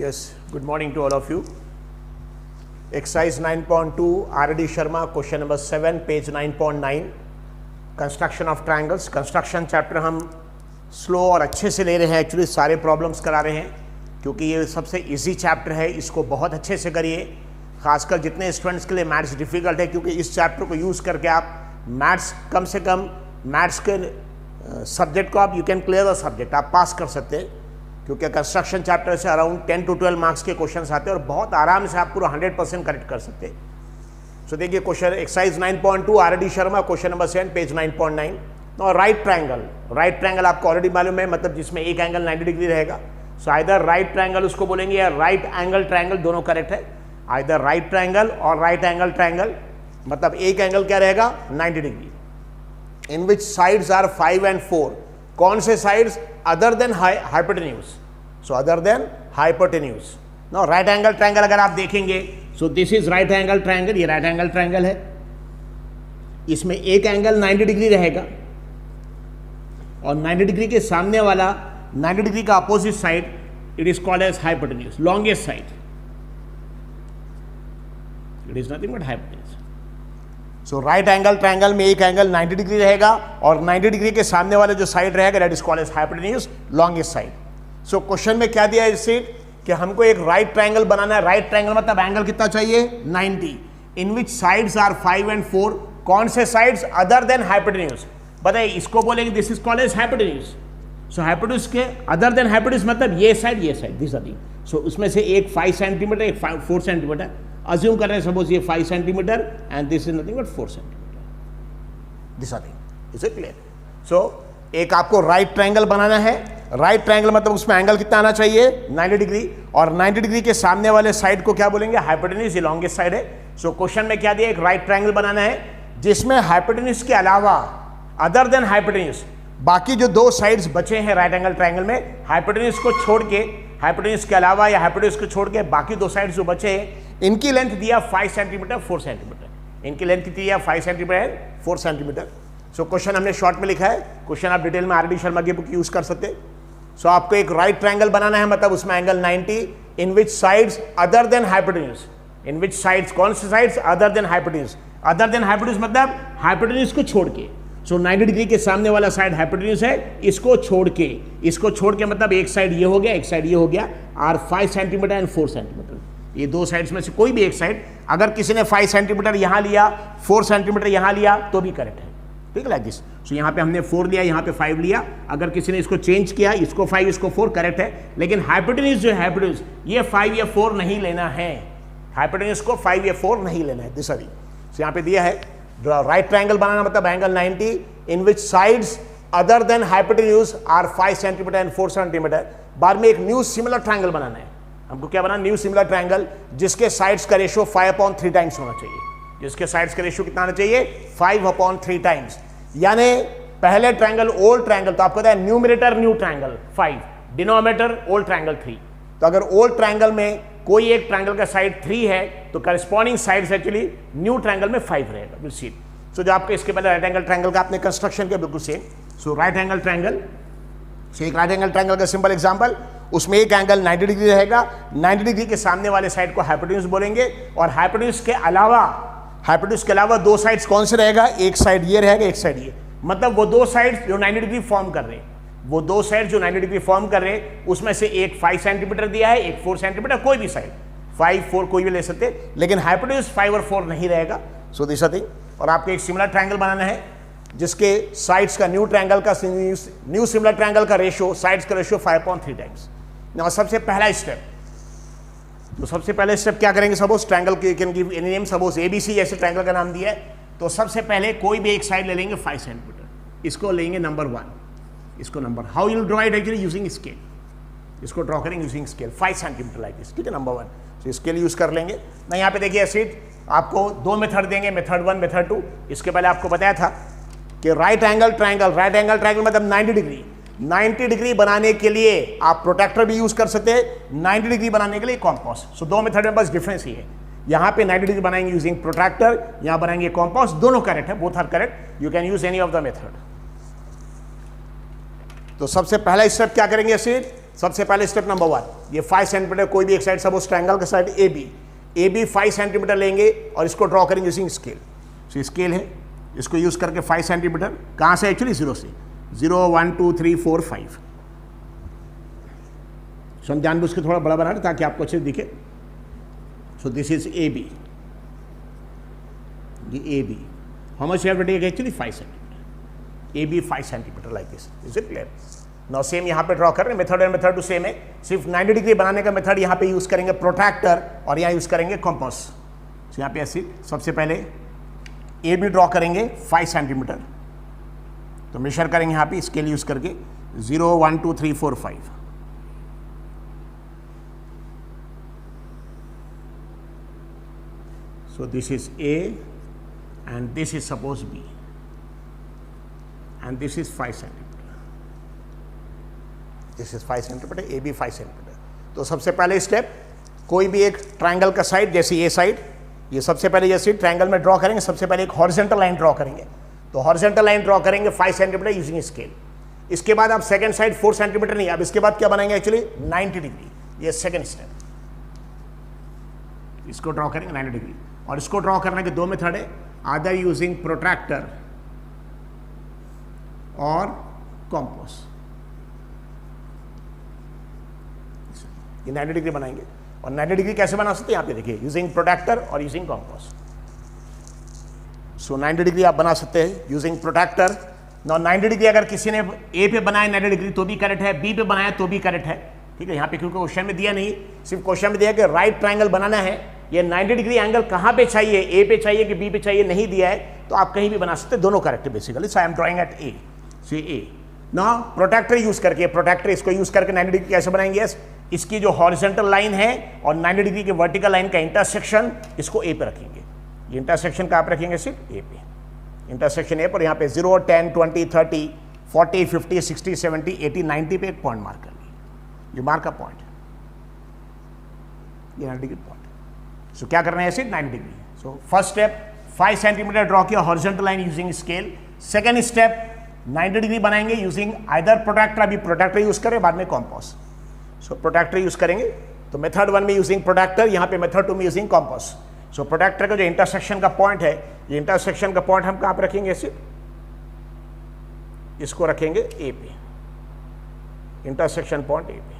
Yes, good morning to all of you. Exercise 9.2, R.D. Sharma, question number 7, page 9.9. Construction of triangles. Construction chapter हम slow और अच्छे से ले रहे हैं. एक्चुअली सारे प्रॉब्लम्स करा रहे हैं क्योंकि ये सबसे इजी चैप्टर है. इसको बहुत अच्छे से करिए, खासकर जितने स्टूडेंट्स के लिए मैथ्स डिफिकल्ट है, क्योंकि इस चैप्टर को यूज़ करके आप मैथ्स कम से कम मैथ्स के सब्जेक्ट को आप you can clear the subject, आप पास कर सकते हैं. क्योंकि कंस्ट्रक्शन चैप्टर से अराउंड 10 to 12 मार्क्स के क्वेश्चंस आते हैं और बहुत आराम से आप पूरा 100% करेक्ट कर सकते हैं. सो देखिए question exercise 9.2 R.D. Sharma, question number 7, page 9.9. और राइट ट्रायंगल. राइट ट्रायंगल आपको ऑलरेडी मालूम है, मतलब जिसमें एक एंगल 90 डिग्री रहेगा. सो आइदर राइट ट्रायंगल उसको बोलेंगे या राइट एंगल ट्रायंगल, दोनों करेक्ट है. आइदर राइट ट्रायंगल और राइट एंगल ट्रायंगल, मतलब एक एंगल क्या रहेगा 90 degree. In which sides are 5 and 4. कौन से sides? Other than hypotenuse. So other than hypotenuse. No right angle triangle अगर आप देखेंगे, so this is right angle triangle. ये राइट एंगल ट्रायंगल है. इसमें एक एंगल 90 डिग्री रहेगा और 90 डिग्री के सामने वाला 90 डिग्री का opposite side, it is called as hypotenuse, longest side. It is nothing but hypotenuse. So right angle triangle में एक एंगल 90 डिग्री रहेगा और 90 डिग्री के सामने वाला जो साइड रहेगा that is called as hypotenuse, longest side. So question में क्या दिया है इससे कि हमको एक राइट ट्रायंगल बनाना है. राइट ट्रायंगल मतलब एंगल कितना चाहिए 90. In which sides are 5 and 4. कौन से साइड्स? Other than hypotenuse. बताइए, इसको बोलेंगे this is called as hypotenuse. So hypotenuse के अदर देन हाइपोटेन्यूज मतलब ये साइड दिस आर. सो उसमें से एक 5 सेंटीमीटर, एक 4 सेंटीमीटर. अज्यूम कर रहे हैं सपोज ये 5 centimetre and this is nothing but 4 centimetre. This are. Is it clear? So एक आपको राइट ट्रायंगल बनाना है. राइट ट्रायंगल मतलब उसमें एंगल कितना आना चाहिए 90 डिग्री, और 90 डिग्री के सामने वाले साइड को क्या बोलेंगे हाइपोटेन्यूज. ये लॉन्गेस्ट साइड है. सो क्वेश्चन में क्या दिया, एक राइट ट्रायंगल बनाना है जिसमें हाइपोटेन्यूज के अलावा अदर देन हाइपोटेन्यूज बाकी जो दो साइड्स बचे हैं राइट एंगल ट्रायंगल में, हाइपोटेन्यूज को छोड़ के, हाइपोटेन्यूज के अलावा या हाइपोटेन्यूज को छोड़ के बाकी दो साइड्स जो बचे हैं, इनकी लेंथ दिया 5 सेंटीमीटर 4 सेंटीमीटर. इनकी लेंथ कितनी दिया 5 सेंटीमीटर 4 सेंटीमीटर. सो क्वेश्चन हमने शॉर्ट में लिखा है. क्वेश्चन आप डिटेल में R.D. शर्मा की बुक यूज कर सकते हैं. सो आपको एक राइट ट्रायंगल बनाना है, मतलब उसमें angle 90. In which sides other than hypotenuse. In which sides, कौन से sides? Other than hypotenuse. Other than hypotenuse मतलब हाइपोटेन्यूज को छोड़ के. सो 90 डिग्री के सामने वाला साइड हाइपोटेन्यूज है, इसको छोड़ के मतलब एक साइड ये हो गया, एक साइड ये हो गया. Are 5 centimetre and 4 centimetre. ये दो साइड्स में से कोई भी एक साइड, अगर किसी ने 5 सेंटीमीटर यहां लिया, 4 सेंटीमीटर यहां लिया तो भी करेक्ट है. ठीक है, लाइक दिस. सो यहाँ पे हमने 4 लिया, यहाँ पे 5 लिया. अगर किसी ने इसको चेंज किया, इसको 5 इसको 4, करेक्ट है. लेकिन हाइपोटेन्यूज जो है, हाइपोटेन्यूज ये 5 या 4 नहीं लेना है. हाइपोटेन्यूज को 5 या 4 नहीं लेना है. दिस अभी यहाँ पे दिया है राइट ट्रायंगल बनाना, मतलब angle 90 in which sides other than hypotenuse are 5 centimetre and 4 centimetre. बाद में एक न्यू सिमिलर ट्रायंगल बनाना है. हमको क्या बनाना? न्यू सिमिलर ट्रायंगल जिसके साइड्स का रेशियो 5/3 टाइम्स होना चाहिए. जिसके साइड्स का रेशियो कितना आना चाहिए 5/3 टाइम्स. यानी पहले ट्रायंगल ओल्ड ट्रायंगल, तो आपको पता है numerator new triangle 5, denominator old triangle 3. तो अगर ओल्ड ट्रायंगल में कोई एक ट्रायंगल का साइड 3 है तो corresponding sides actually new triangle में 5 रहेगा. Will see. सो जो आपके इसके पहले राइट एंगल ट्रायंगल का आपने कंस्ट्रक्शन के बिल्कुल सेम. सो राइट एंगल ट्रायंगल, सो एक राइट एंगल ट्रायंगल का सिंपल एग्जांपल, उसमें एक एंगल 90 डिग्री रहेगा. 90 डिग्री के सामने वाले साइड को हाइपोटेन्यूज बोलेंगे, और हाइपोटेन्यूज के अलावा दो साइड्स कौन से रहेगा? एक साइड ये रहेगा, एक साइड ये. मतलब वो दो साइड्स जो 90 डिग्री फॉर्म कर रहे हैं, वो दो साइड जो 90 डिग्री फॉर्म कर रहे हैं, उसमें से एक 5 सेंटीमीटर दिया है, एक 4 सेंटीमीटर. कोई भी साइड 5, 4 कोई भी ले सकते, लेकिन हाइपोटेन्यूज 5 और 4 नहीं रहेगा. So this thing. और आपको एक सिमिलर ट्रायंगल बनाना है जिसके साइड्स का न्यू सिमिलर ट्रायंगल का रेशियो, साइड्स का रेशियो 5/3 टाइम्स. सबसे पहला स्टेप, तो सबसे पहले स्टेप क्या करेंगे? सपोज ट्रायंगल के can give any name, suppose ABC जैसे ट्रायंगल का नाम दिया है. तो सबसे पहले कोई भी एक साइड ले लेंगे 5 सेंटीमीटर, इसको लेंगे नंबर 1, इसको number. How you draw it actually using scale. इसको ड्रॉ करेंगे using scale 5 centimetre like this. ठीक है, नंबर 1. तो स्केल यूज कर लेंगे ना. यहाँ पे देखिए एसिड आपको 2 मेथड देंगे, मेथड 1, मेथड 2. इसके पहले आपको बताया था कि राइट एंगल ट्रायंगल मतलब 90 डिग्री. 90 डिग्री बनाने के लिए आप प्रोटेक्टर भी यूज कर सकते हैं, 90 डिग्री बनाने के लिए कॉम्पास. सो दो मेथड में बस डिफरेंस ही है. यहाँ पे 90 डिग्री बनाएंगे यूजिंग प्रोट्रैक्टर, यहाँ बनाएंगे कॉम्पास. दोनों करेक्ट है, both are correct. You can use any of the method. तो सबसे पहला स्टेप क्या करेंगे ऐसे, सबसे पहले स्टेप नंबर 1, ये 5 सेंटीमीटर कोई भी एक साइड, सपोज ट्रायंगल का साइड ए बी 5 सेंटीमीटर लेंगे और इसको ड्रॉ करेंगे यूजिंग स्केल। सो स्केल है, इसको यूज करके 5 सेंटीमीटर, कहां से एक्चुअली 0 से, 0 1 2 3 4 5। सो हम जानबूझ के थोड़ा बड़ा बना रहे ताकि आपको अच्छे दिखे। So this is A B, ये A B, how much you have to take actually 5 centimetre, A B 5 centimetre like this. Is it clear? Now same यहाँ पे ड्रॉ कर रहे हैं, method and method two same है, सिर्फ 90 degree बनाने का मेथड यहाँ पे यूज करेंगे प्रोट्रैक्टर और यहाँ यूज करेंगे कॉम्पास। तो यहाँ पे ऐसे सबसे पहले ए बी ड्रॉ करेंगे 5 सेंटीमीटर, तो मेजर करेंगे यहाँ पे स्केल यूज करके 0 1 2 3 4 5। So this is A and this is suppose B and this is 5 centimeter. This is 5 centimeter, AB 5 centimeter. तो सबसे पहले स्टेप, कोई भी एक ट्रायंगल का साइड, जैसे ये साइड, ये सबसे पहले जैसे ट्रायंगल में ड्रॉ करेंगे, सबसे पहले एक हॉरिजॉन्टल लाइन ड्रॉ करेंगे। तो हॉरिजॉन्टल लाइन ड्रॉ करेंगे 5 सेंटीमीटर यूजिंग स्केल। इसके बाद आप सेकंड साइड 4 सेंटीमीटर नहीं, अब इसके बाद क्या बनाएंगे एक्चुअली 90 डिग्री। ये सेकंड स्टेप, इसको ड्रॉ करेंगे 90 डिग्री। और इसको ड्रॉ करने के 2 मेथड है, आदर यूजिंग प्रोट्रैक्टर और कॉम्पास। ये 90 डिग्री बनाएंगे। और 90 डिग्री कैसे बना सकते हैं यहाँ पे देखिए, यूजिंग प्रोट्रैक्टर और यूजिंग कॉम्पास। सो 90 डिग्री आप बना सकते हैं यूजिंग प्रोट्रैक्टर। नाउ 90 डिग्री अगर किसी ने ए पे बनाया 90 डिग्री तो भी करेक्ट है, बी पे बनाया तो भी करेक्ट है, ठीक है। यहाँ पे क्योंकि क्वेश्चन में दिया नहीं, सिर्फ क्वेश्चन में दिया कि राइट ट्रायंगल बनाना है, ये 90 डिग्री एंगल कहाँ पे चाहिए, ए पे चाहिए कि बी पे चाहिए, नहीं दिया है, तो आप कहीं भी बना सकते हैं, दोनों करेक्ट है basically. So I am drawing at A, so A. Now protractor use करके, प्रोट्रैक्टर इसको यूज करके 90 डिग्री कैसे बनाएंगे, इसकी जो हॉरिजॉन्टल लाइन है और 90 डिग्री की वर्टिकल लाइन का इंटरसेक्शन, इसको ए पे रखेंगे। ये इंटरसेक्शन कहाँ पे रखेंगे, सिर्फ ए पे, इंटरसेक्शन ए पर। यहाँ पे 0 10 20 30 40 50 60 70 80 90 पे एक पॉइंट मार्क कर लीजिए, ये मार्क का पॉइंट, ये 90 डिग्री पॉइंट। सो क्या करना है, सिर्फ 90 degree. So first step 5 centimetre draw किया horizontal line using scale. Second step 90 degree बनाएंगे यूजिंग आइदर प्रोट्रैक्टर, अभी प्रोट्रैक्टर यूज करें, बाद में कॉम्पास। सो प्रोट्रैक्टर यूज करेंगे, तो मेथड 1 में यूजिंग प्रोट्रैक्टर, यहाँ पे मेथड 2 में यूजिंग कॉम्पास। सो प्रोट्रैक्टर का जो इंटरसेक्शन का पॉइंट है, ये इंटरसेक्शन का पॉइंट हम कहाँ पे रखेंगे, सिर्फ इसको रखेंगे ए पे, इंटरसेक्शन पॉइंट ए पे।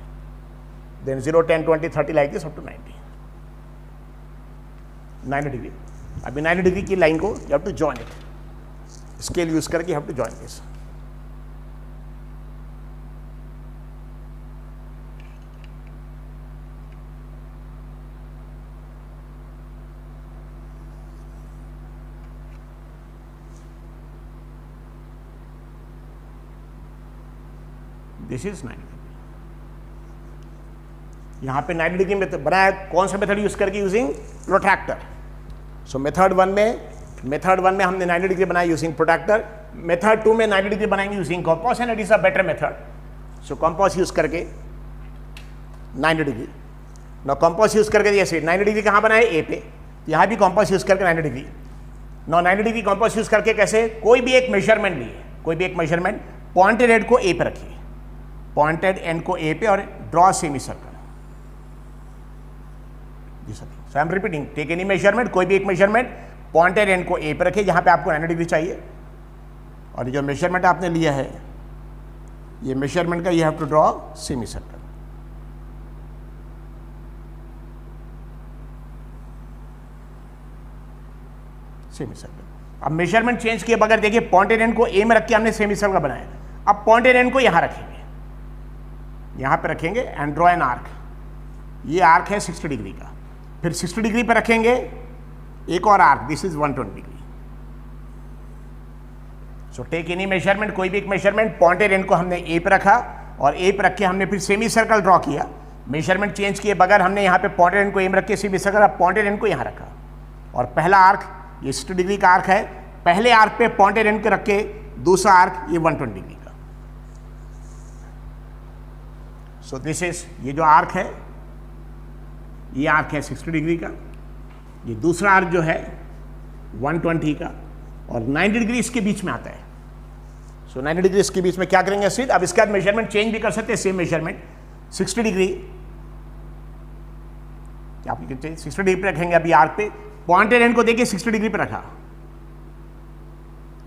Then 0 10 20 30 like this up to 90 degree. अभी 90 डिग्री की लाइन को you have to join it, scale use करके you have to join this. This is 90 degree. यहां पे 90 डिग्री में बनाया, कौन सा मेथड यूज करके, यूजिंग प्रोट्रैक्टर। सो मेथड 1 में हमने 90 डिग्री बनाया यूजिंग प्रोट्रैक्टर। मेथड 2 में 90 डिग्री बनाएंगे using compass, and it is a better method. So compass use करके 90 डिग्री। नाउ कॉम्पास यूज करके जैसे 90 डिग्री कहां बनाए, ए पे, यहां भी कॉम्पास यूज करके 90 degree. Now 90 degree compass use करके कैसे, कोई भी एक मेजरमेंट लिए, कोई भी एक मेजरमेंट, पॉइंटेड एंड को ए पे रखिए, पॉइंटेड एंड को ए पे, और draw semi circle. So I am repeating, take any measurement, कोई भी एक मेजरमेंट, पॉइंटेड एंड को ए पे रखिए जहां पे आपको 90 डिग्री चाहिए, और ये जो मेजरमेंट आपने लिया है, ये मेजरमेंट का you have to draw semi circle. Semi circle. अब मेजरमेंट चेंज किए बगैर देखिए, पॉइंटेड एंड को ए में रख के हमने सेमी सर्कल बनाया। अब पॉइंटेड एंड को यहां रखेंगे, यहां पे रखेंगे, एंड ड्रॉ एन आर्क। ये आर्क है 60 डिग्री का, फिर 60 डिग्री पे रखेंगे एक और arc, this is 120 degree. So take any measurement, कोई भी एक मेजरमेंट, पॉइंटेड एंड को हमने ए पे रखा, और ए पे रख के हमने फिर सेमी सर्कल ड्रॉ किया। मेजरमेंट चेंज किए बगैर हमने यहाँ पे पॉइंटेड एंड को ए में रख के सेमी सर्कल, पॉइंटेड एंड को यहाँ रखा, और पहला आर्क ये 60 डिग्री का आर्क है, पहले आर्क पे पॉइंटेड एंड को रख के दूसरा आर्क ये 120 डिग्री का। सो दिस इज, ये जो आर्क है, ये आर्क है 60 डिग्री का, ये दूसरा आर्क जो है 120 का, और 90 डिग्री इसके बीच में आता है। सो 90 डिग्री इसके बीच में क्या करेंगे सीध, अब इसके बाद मेजरमेंट चेंज भी कर सकते हैं, सेम मेजरमेंट। 60 डिग्री, आप 60 डिग्री पे रखेंगे अभी आर्क पे, पॉइंटेड एंड को देखिए 60 डिग्री पे रखा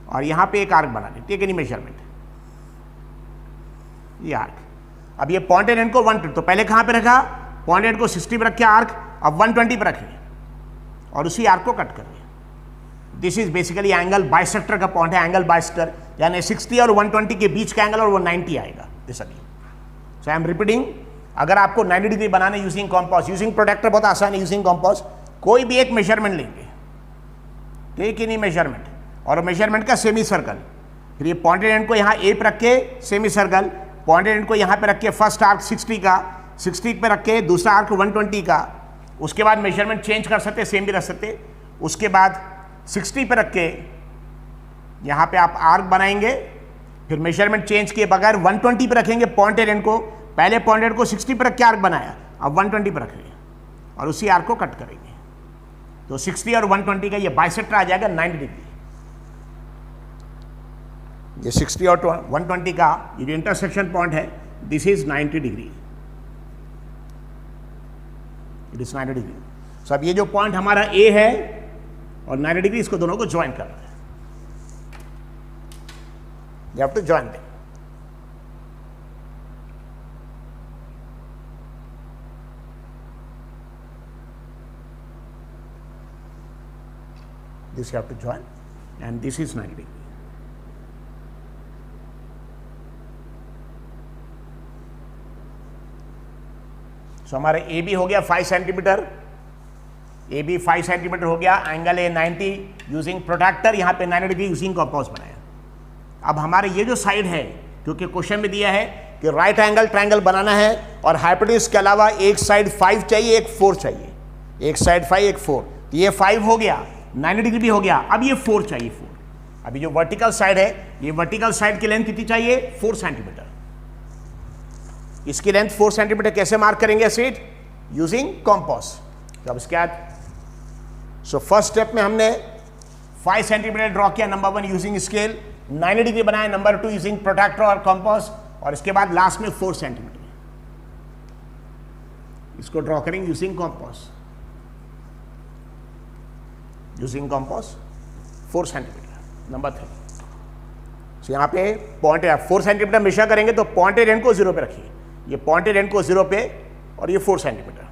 और यहां पे एक आर्क बना लें, टेक एनी मेजरमेंट, ये आर्क। अब ये पॉइंटेड एंड को 120, तो पहले कहां पे रखा, पॉइंटेड एंड को 60 पे रखे आर्क, अब 120 पे रखें और उसी आर्क को कट करें। This is basically angle bisector का पॉइंट है, एंगल बाइसेक्टर, यानी 60 और 120 के बीच का एंगल और वो 90 आएगा this again. So I am repeating, अगर आपको 90 डिग्री बनाना है यूजिंग कॉम्पास, यूजिंग प्रोटेक्टर बहुत आसान है, यूजिंग कॉम्पास कोई भी एक मेजरमेंट लेंगे, टेक एनी मेजरमेंट, और मेजरमेंट का सेमी सर्कल, फिर ये पॉइंटेड एंड को यहाँ ए पे रख के सेमी सर्कल, पॉइंटेड एंड को यहाँ पे रख के फर्स्ट आर्क 60 का, 60 पे रख के दूसरा आर्क 120 का, उसके बाद मेजरमेंट चेंज कर सकते, सेम भी रख सकते, उसके बाद 60 पे रख के यहाँ पे आप आर्क बनाएंगे, फिर मेजरमेंट चेंज किए बगैर 120 पे रखेंगे पॉइंटेड एंड को, पहले पॉइंटेड एंड को 60 पे रख के आर्क बनाया, अब 120 पे रख रहे हैं और उसी आर्क को कट करेंगे, तो 60 और 120 का ये बाइसेक्टर आ जाएगा 90 डिग्री। ये 60 और 120 का ये जो इंटरसेक्शन पॉइंट है, this is 90 degree, it is 90 degree. So अब ये जो पॉइंट हमारा ए है और 90 डिग्री, इसको दोनों को ज्वाइन करना है, you have to join them. This you have to join and this is 90 degree. So हमारा ए बी हो गया 5 सेंटीमीटर, ए बी 5 सेंटीमीटर हो गया, एंगल ए 90 यूजिंग प्रोट्रैक्टर, यहाँ पे 90 डिग्री यूजिंग कॉम्पास बनाया। अब हमारे ये जो साइड है, क्योंकि क्वेश्चन में दिया है कि राइट एंगल ट्रायंगल बनाना है और हाइपोटेन्यूज के अलावा एक साइड 5 चाहिए, एक 4 चाहिए, एक साइड 5 एक 4, तो ये 5 हो गया, 90 डिग्री भी हो गया, अब ये 4 चाहिए, 4। अभी जो वर्टिकल साइड है, ये वर्टिकल साइड की लेंथ कितनी चाहिए, 4 सेंटीमीटर। इसकी लेंथ 4 सेंटीमीटर कैसे मार्क करेंगे सीट, यूजिंग कॉम्पास। तो अब इसके बाद सो फर्स्ट स्टेप में हमने 5 सेंटीमीटर ड्रॉ किया, नंबर 1 यूजिंग स्केल, 90 डिग्री बनाया, नंबर 2 यूजिंग प्रोट्रैक्टर और कॉम्पास, और इसके बाद लास्ट में 4 सेंटीमीटर इसको ड्रॉ करेंगे using compass, using compass 4 centimetre number 3। सो यहाँ पे पॉइंट 4 सेंटीमीटर मेजर करेंगे तो पॉइंटेड एंड को 0 पे रखिए, ये पॉइंटेड एंड को 0 पे और ये 4 सेंटीमीटर,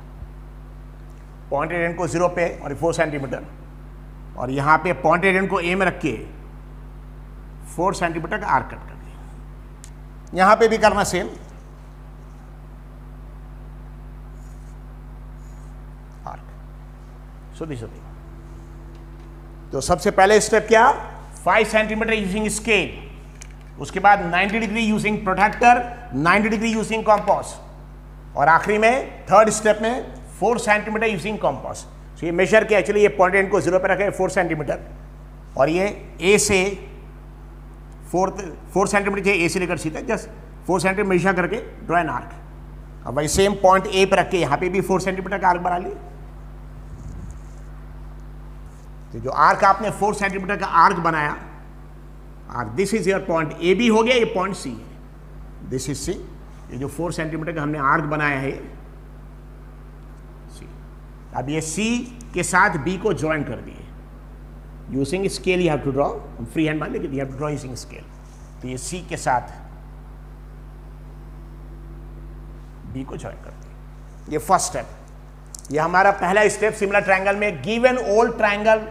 पॉइंटेड एंड को 0 पे और 4 सेंटीमीटर, और यहाँ पे पॉइंटेड एंड को ए में रख के 4 सेंटीमीटर का आर्क कट कर दिया। यहां पे भी करना सेम, आर्क। सो दिस तो सबसे पहले स्टेप क्या, 5 सेंटीमीटर यूजिंग स्केल, उसके बाद 90 degree using protractor, 90 degree using compass, और आखिरी में थर्ड स्टेप में 4 सेंटीमीटर यूजिंग कॉम्पास। सो ये मेजर किया, एक्चुअली ये पॉइंट एंड को 0 पे रखे 4 सेंटीमीटर, और ये ए से 4 सेंटीमीटर चाहिए, ए से लेकर सीधा जस्ट 4 सेंटीमीटर मेजर करके ड्रॉ एन आर्क। अब वही सेम पॉइंट ए पे रख के यहाँ पे भी 4 सेंटीमीटर का आर्क बना लिए। तो जो आर्क आपने 4 सेंटीमीटर का आर्क बनाया, arc, this is your point A B हो गया, ये पॉइंट सी है, दिस इज सी। ये जो 4 सेंटीमीटर का हमने आर्क बनाया है सी, अब ये सी के साथ बी को ज्वाइन कर दिए using scale, you have to draw, free hand मान लेकिन you have to draw using scale. तो ये सी के साथ बी को ज्वाइन कर दिए, ये फर्स्ट स्टेप। ये हमारा पहला स्टेप सिमिलर ट्रायंगल में given old triangle,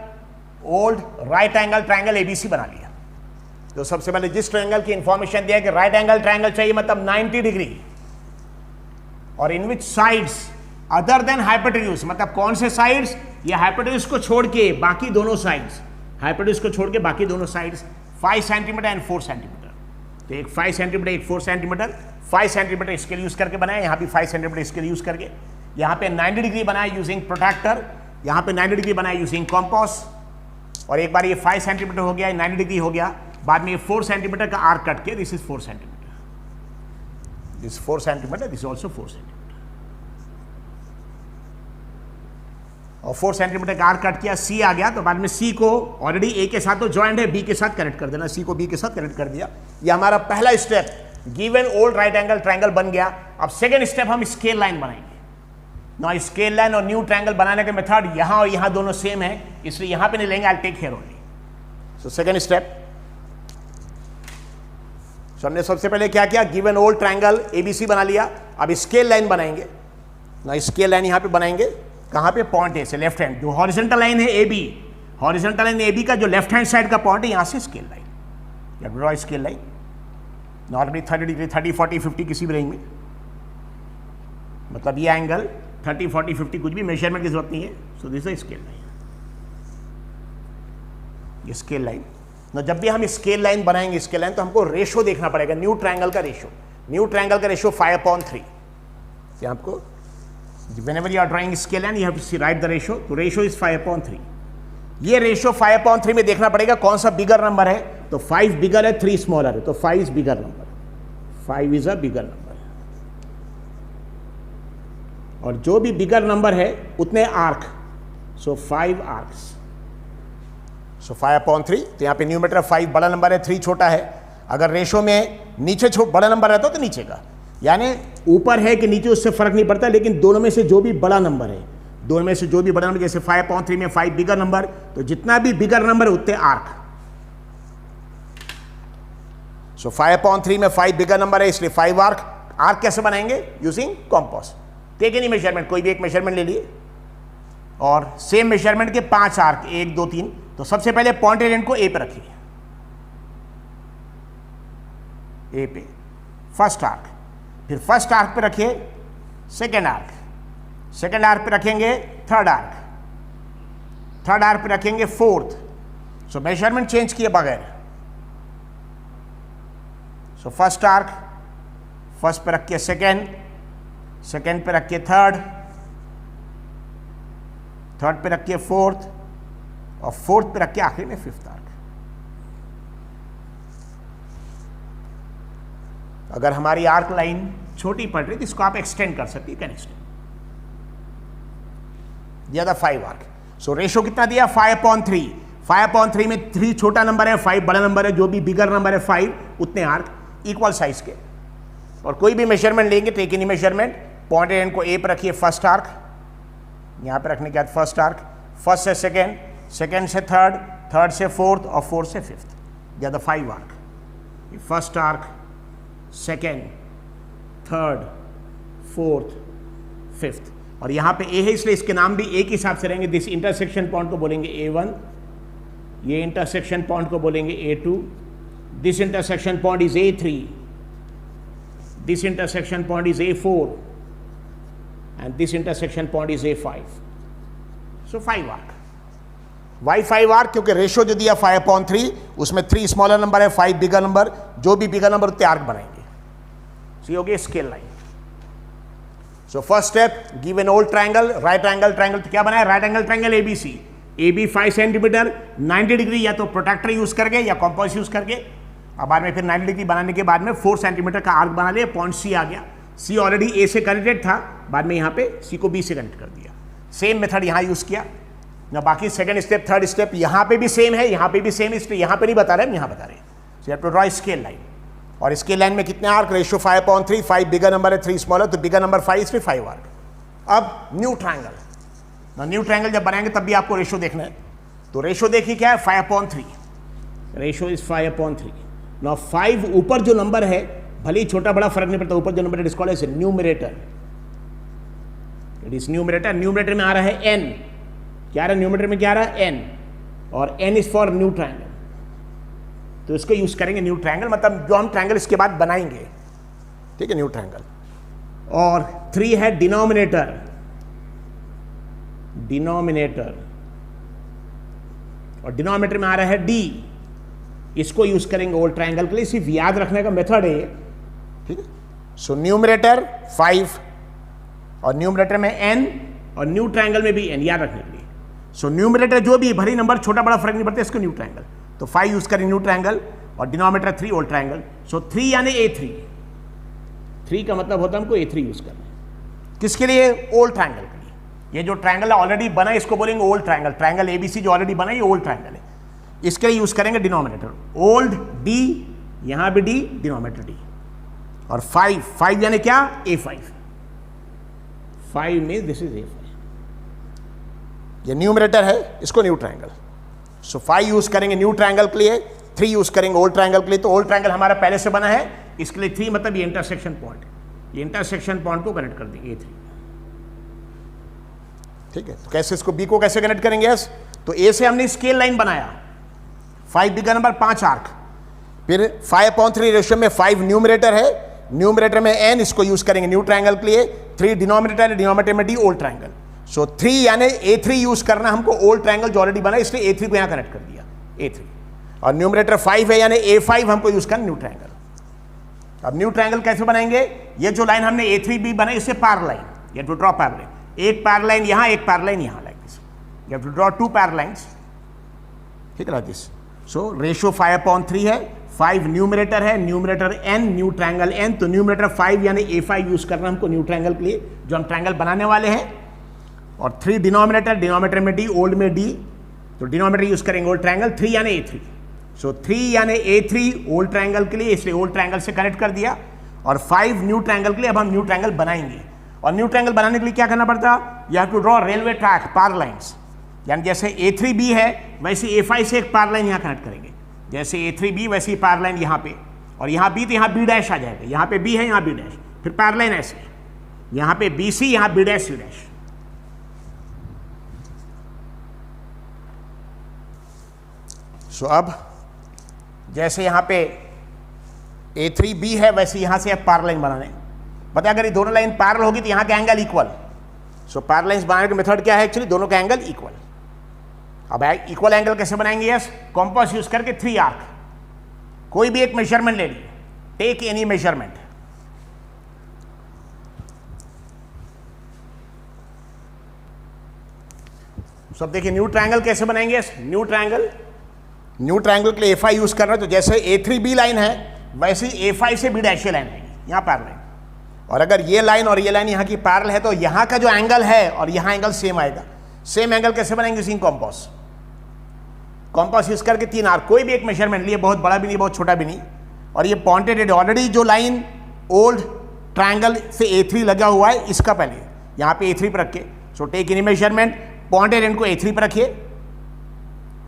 old right angle triangle ABC बना लिया। तो सबसे पहले जिस ट्रायंगल की इंफॉर्मेशन दिया कि राइट एंगल ट्रायंगल चाहिए, मतलब 90 डिग्री, और इन which sides other than hypotenuse, मतलब कौन से साइड्स, ये हाइपोटेन्यूज को छोड़ के बाकी दोनों साइड्स, हाइपोटेन्यूज को छोड़ के बाकी दोनों साइड्स 5 सेंटीमीटर एंड 4 सेंटीमीटर। तो एक 5 सेंटीमीटर, एक 4 सेंटीमीटर, 5 सेंटीमीटर स्केल यूज करके बनाया, यहाँ भी 5 सेंटीमीटर स्केल यूज करके, यहाँ पे 90 डिग्री बनाया यूजिंग प्रोट्रैक्टर, यहाँ पे 90 डिग्री बनाया यूजिंग कॉम्पास, और एक बार ये 5 सेंटीमीटर हो गया, 90 डिग्री हो गया, बाद में ये 4 सेंटीमीटर का आर्क कट के, this is 4 centimetre, this 4 centimetre, this also 4 centimetre, और 4 सेंटीमीटर का आर्क कट किया, सी आ गया, तो बाद में सी को ऑलरेडी ए के साथ तो ज्वाइंट है, बी के साथ कनेक्ट कर देना, सी को बी के साथ कनेक्ट कर दिया। ये हमारा पहला step given old right angle triangle बन गया। अब सेकेंड स्टेप हम स्केल लाइन बनाएंगे। ना स्केल लाइन और न्यू ट्रायंगल बनाने के मेथड यहां और यहां दोनों सेम है, इसलिए यहां पे नहीं लेंगे, I take here only. So second step, so हमने सबसे पहले क्या किया, गिवन ओल्ड ट्रायंगल एबीसी बना लिया। अब स्केल लाइन बनाएंगे ना, स्केल लाइन यहां पे बनाएंगे, कहां पे, पॉइंट ए से लेफ्ट हैंड, जो हॉरिजॉन्टल लाइन है एबी, हॉरिजॉन्टल लाइन एबी का जो लेफ्ट हैंड साइड का पॉइंट है, यहां से स्केल लाइन, या draw scale line normally 30 degree, 30, 40, 50 किसी भी रेंज में, मतलब ये एंगल 30, 40, 50 कुछ भी मेजरमेंट की जरूरत नहीं है। सो दिस इज स्केल लाइन, ये स्केल लाइन ना। जब भी हम स्केल लाइन बनाएंगे, स्केल लाइन, तो हमको रेशो देखना पड़ेगा, न्यू ट्रायंगल का रेशो, न्यू ट्रायंगल का रेशो 5/3। आपको whenever you are drawing scale line you have to write the ratio, तो रेशो इज 5/3। ये रेशो 5/3 में देखना पड़ेगा कौन सा बिगर नंबर है, तो 5 बिगर है, 3 स्मॉलर है, तो 5 is bigger number, 5 is a bigger number. और जो भी बिगर नंबर है उतने आर्क, सो 5 आर्क्स, सो 5/3। तो यहाँ पे न्यूमरेटर 5 बड़ा नंबर है, 3 छोटा है। अगर रेशो में नीचे बड़ा नंबर रहता तो नीचे का, यानी ऊपर है कि नीचे, उससे फर्क नहीं पड़ता, लेकिन दोनों में से जो भी बड़ा नंबर है, दोनों में से जो भी बड़ा नंबर, जैसे 5/3 में 5 बिगर नंबर, तो जितना भी बिगर नंबर है उतने आर्क। सो 5/3 में 5 बिगर नंबर है, इसलिए 5 आर्क। आर्क कैसे बनाएंगे, using compass. Take any measurement, कोई भी एक मेजरमेंट ले लिए और सेम मेजरमेंट के 5 आर्क, 1, 2, 3। तो सबसे पहले पॉइंटेड एंड को ए पे रखिए, ए पे फर्स्ट आर्क, फिर फर्स्ट आर्क पे रखिए सेकेंड आर्क, सेकेंड आर्क पे रखेंगे थर्ड आर्क, थर्ड आर्क पे रखेंगे फोर्थ। सो मेजरमेंट चेंज किए बगैर, सो फर्स्ट आर्क, फर्स्ट पे रखिए सेकेंड, सेकेंड पे रखिए थर्ड, थर्ड पे रखिए फोर्थ, और फोर्थ पे रखिए आखिरी में फिफ्थ आर्क। अगर हमारी आर्क लाइन छोटी पड़ रही तो इसको आप एक्सटेंड कर सकते, कैन एक्सटेंड। दिया था 5 आर्क। सो रेशो कितना दिया, 5/3। 5/3 में 3 छोटा नंबर है, 5 बड़ा नंबर है, जो भी बिगर नंबर है 5 उतने आर्क इक्वल साइज के। और कोई भी मेजरमेंट लेंगे, take any measurement, pointed end को ए पर रखिए फर्स्ट आर्क, यहां पर रखने के बाद फर्स्ट आर्क, फर्स्ट से सेकेंड, सेकेंड से थर्ड, थर्ड से फोर्थ, और फोर्थ से फिफ्थ। दिया था 5 arc. First arc, second, third, fourth, fifth. और यहां पे ए है इसलिए इसके नाम भी एक हिसाब से रहेंगे। दिस इंटरसेक्शन पॉइंट को बोलेंगे A1, ये इंटरसेक्शन पॉइंट को बोलेंगे A2, this intersection point is A3, this intersection point is A4, and this intersection point is A5। So 5 arc. Why 5 arc, क्योंकि रेशो जो दिया 5/3, उसमें 3 स्मॉलर नंबर है, 5 बिगर नंबर, जो भी बिगर नंबर उतने आर्क बनाएंगे। सो ये हो गया scale line. So first step, give an old triangle, right angle triangle. तो क्या बनाया, right angle triangle ABC, AB 5 centimetre, 90 degree, या तो प्रोटेक्टर यूज करके या कॉम्पास यूज करके। अब बाद में फिर 90 डिग्री बनाने के बाद में 4 सेंटीमीटर का आर्क बना लिया। पॉइंट सी आ गया, सी ऑलरेडी ए से कनेक्टेड था, बाद में यहाँ पे सी को बी से कनेक्ट कर दिया। सेम मेथड यहाँ यूज किया ना। बाकी सेकंड स्टेप, थर्ड स्टेप यहाँ पे भी सेम है, यहाँ पे भी सेम, इसलिए यहाँ पे नहीं बता रहे हम, यहाँ बता रहे हैं। So you have to draw scale line. और स्केल लाइन में कितने आर्क, रेशियो 5/3, 5 बिगर नंबर है, 3 स्मॉलर, तो बिगर नंबर 5 इसलिए 5 आर्क। अब न्यू ट्रायंगल ना, न्यू ट्रायंगल जब बनाएंगे तब भी आपको रेशो देखना है। तो रेशो देखिए क्या है, 5/3, रेशो इज 5/3। ना 5 ऊपर जो नंबर है, भले ही छोटा बड़ा फर्क नहीं पड़ता, ऊपर जो नंबर है it is called as numerator, it is numerator. Numerator में आ रहा है n, क्या आ रहा है न्यूमरेटर में, क्या आ रहा है n, और n is for new triangle. तो इसको यूज करेंगे न्यू ट्रायंगल, मतलब जो हम ट्रायंगल इसके बाद बनाएंगे, ठीक है, न्यू ट्रायंगल। और 3 है डिनोमिनेटर, डिनोमिनेटर, और डिनोमिनेटर में आ रहा है d, इसको यूज करेंगे ओल्ड ट्रायंगल के लिए। सिर्फ याद रखने का मेथड है, ठीक है। सो न्यूमरेटर 5 और न्यूमरेटर में n, और न्यू ट्रायंगल में भी n, याद रखने के लिए। सो न्यूमरेटर जो भी भरी नंबर, छोटा बड़ा फर्क नहीं पड़ता, इसको न्यू ट्रायंगल। तो 5 यूज करें न्यू ट्रायंगल, और डिनोमिनेटर 3 ओल्ड ट्रायंगल। सो 3 यानी A3, 3 का मतलब होता है हमको A3 यूज करना है। किसके लिए, ओल्ड ट्रायंगल के लिए। ये जो ट्रायंगल ऑलरेडी बना है इसको बोलेंगे ओल्ड ट्रायंगल। ट्रायंगल ABC जो ऑलरेडी बना है ये ओल्ड ट्रायंगल है, इसके लिए यूज करेंगे डिनोमिनेटर ओल्ड D, यहां भी D, डिनोमिनेटर D। और 5 यानी क्या, A5, 5 में दिस इज A5, ये न्यूमरेटर है, इसको न्यू ट्रायंगल। सो 5 यूज करेंगे न्यू ट्रायंगल के लिए, 3 यूज करेंगे ओल्ड ट्रायंगल के लिए। तो ओल्ड ट्रायंगल हमारा पहले से बना है, इसके लिए 3 मतलब ये इंटरसेक्शन पॉइंट, ये इंटरसेक्शन पॉइंट को कनेक्ट कर देंगे A3, ठीक है। तो कैसे इसको B को कैसे कनेक्ट करेंगे, यस, तो A से हमने स्केल लाइन बनाया, 5B का नंबर 5 आर्क, फिर 5/3 रेशियो में 5 न्यूमरेटर है, न्यूमरेटर में n, इसको यूज करेंगे न्यू ट्रायंगल के लिए। 3 डिनोमिनेटर है, डिनोमिनेटर में D, ओल्ड ट्रायंगल। सो 3 यानी A3 यूज करना हमको, ओल्ड ट्रायंगल जो ऑलरेडी बना इसलिए A3 को यहां कनेक्ट कर दिया, A3, और न्यूमरेटर 5 है यानी A5 हमको यूज करना न्यू ट्रायंगल। अब न्यू ट्रायंगल कैसे बनाएंगे, ये जो लाइन हमने A3B बनाई इससे parallel line, you have to draw parallel, एक पैरेलल लाइन यहां, एक पैरेलल लाइन यहां, like this, you have to draw 2 parallel lines, ठीक है, लाइक दिस। सो रेशियो 5/3 है, 5 न्यूमरेटर है, numerator n, new triangle n, तो न्यूमरेटर 5 यानी A5 यूज करना हमको न्यू ट्रायंगल के लिए जो हम ट्रायंगल बनाने वाले हैं। और 3 डिनोमिनेटर, डिनोमिनेटर में D, ओल्ड में D, तो डिनोमिनेटर यूज करेंगे ओल्ड ट्रायंगल, 3 यानी A3, सो 3 यानी A3 ओल्ड ट्रायंगल के लिए, इसलिए ओल्ड ट्रायंगल से कनेक्ट कर दिया। और 5 न्यू ट्रायंगल के लिए, अब हम न्यू ट्रायंगल बनाएंगे। और न्यू ट्रायंगल बनाने के लिए क्या करना पड़ता, you have to draw railway track, parallel lines, यानी जैसे A3B है वैसे A5 से एक पैरेलल लाइन यहाँ कनेक्ट करेंगे, जैसे A3B वैसे ही पैरेलल लाइन यहाँ पे, और यहाँ B तो यहाँ B' आ जाएगा, यहाँ पे B है, यहाँ B', फिर पैरेलल लाइन ऐसे, यहाँ पे BC, यहाँ B', C'। सो अब जैसे यहाँ पे A3B है वैसे यहाँ से आप पैरेलल लाइन बनाने, बताया अगर ये दोनों लाइन पैरेलल होगी तो यहाँ का angle equal. So parallel lines बनाने का मेथड क्या है, एक्चुअली दोनों का एंगल इक्वल। अब इक्वल एंगल कैसे बनाएंगे, यस, कॉम्पास यूज करके 3 आर्क, कोई भी एक मेजरमेंट ले लीजिए, टेक एनी मेजरमेंट, सब देखिए न्यू ट्रायंगल कैसे बनाएंगे, यस, न्यू ट्रायंगल के लिए A5 यूज कर रहे हैं, तो जैसे A3B लाइन है वैसे ही A5 से B' लाइन आएगी, यहाँ पैरेलल। और अगर ये लाइन और ये लाइन यहाँ की पैरेलल है तो यहाँ का जो एंगल है और यहाँ एंगल सेम आएगा। सेम एंगल कैसे बनाएंगे, यूजिंग कॉम्पास, कॉम्पास यूज करके 3 आर्क, कोई भी एक मेजरमेंट लिए, बहुत बड़ा भी नहीं बहुत छोटा भी नहीं, और ये पॉइंटेड एंड, ऑलरेडी जो लाइन ओल्ड ट्रायंगल से A3 लगा हुआ है इसका पहले यहाँ पे A3 पर रखे। So take any measurement, pointed end को A3 पर रखिए,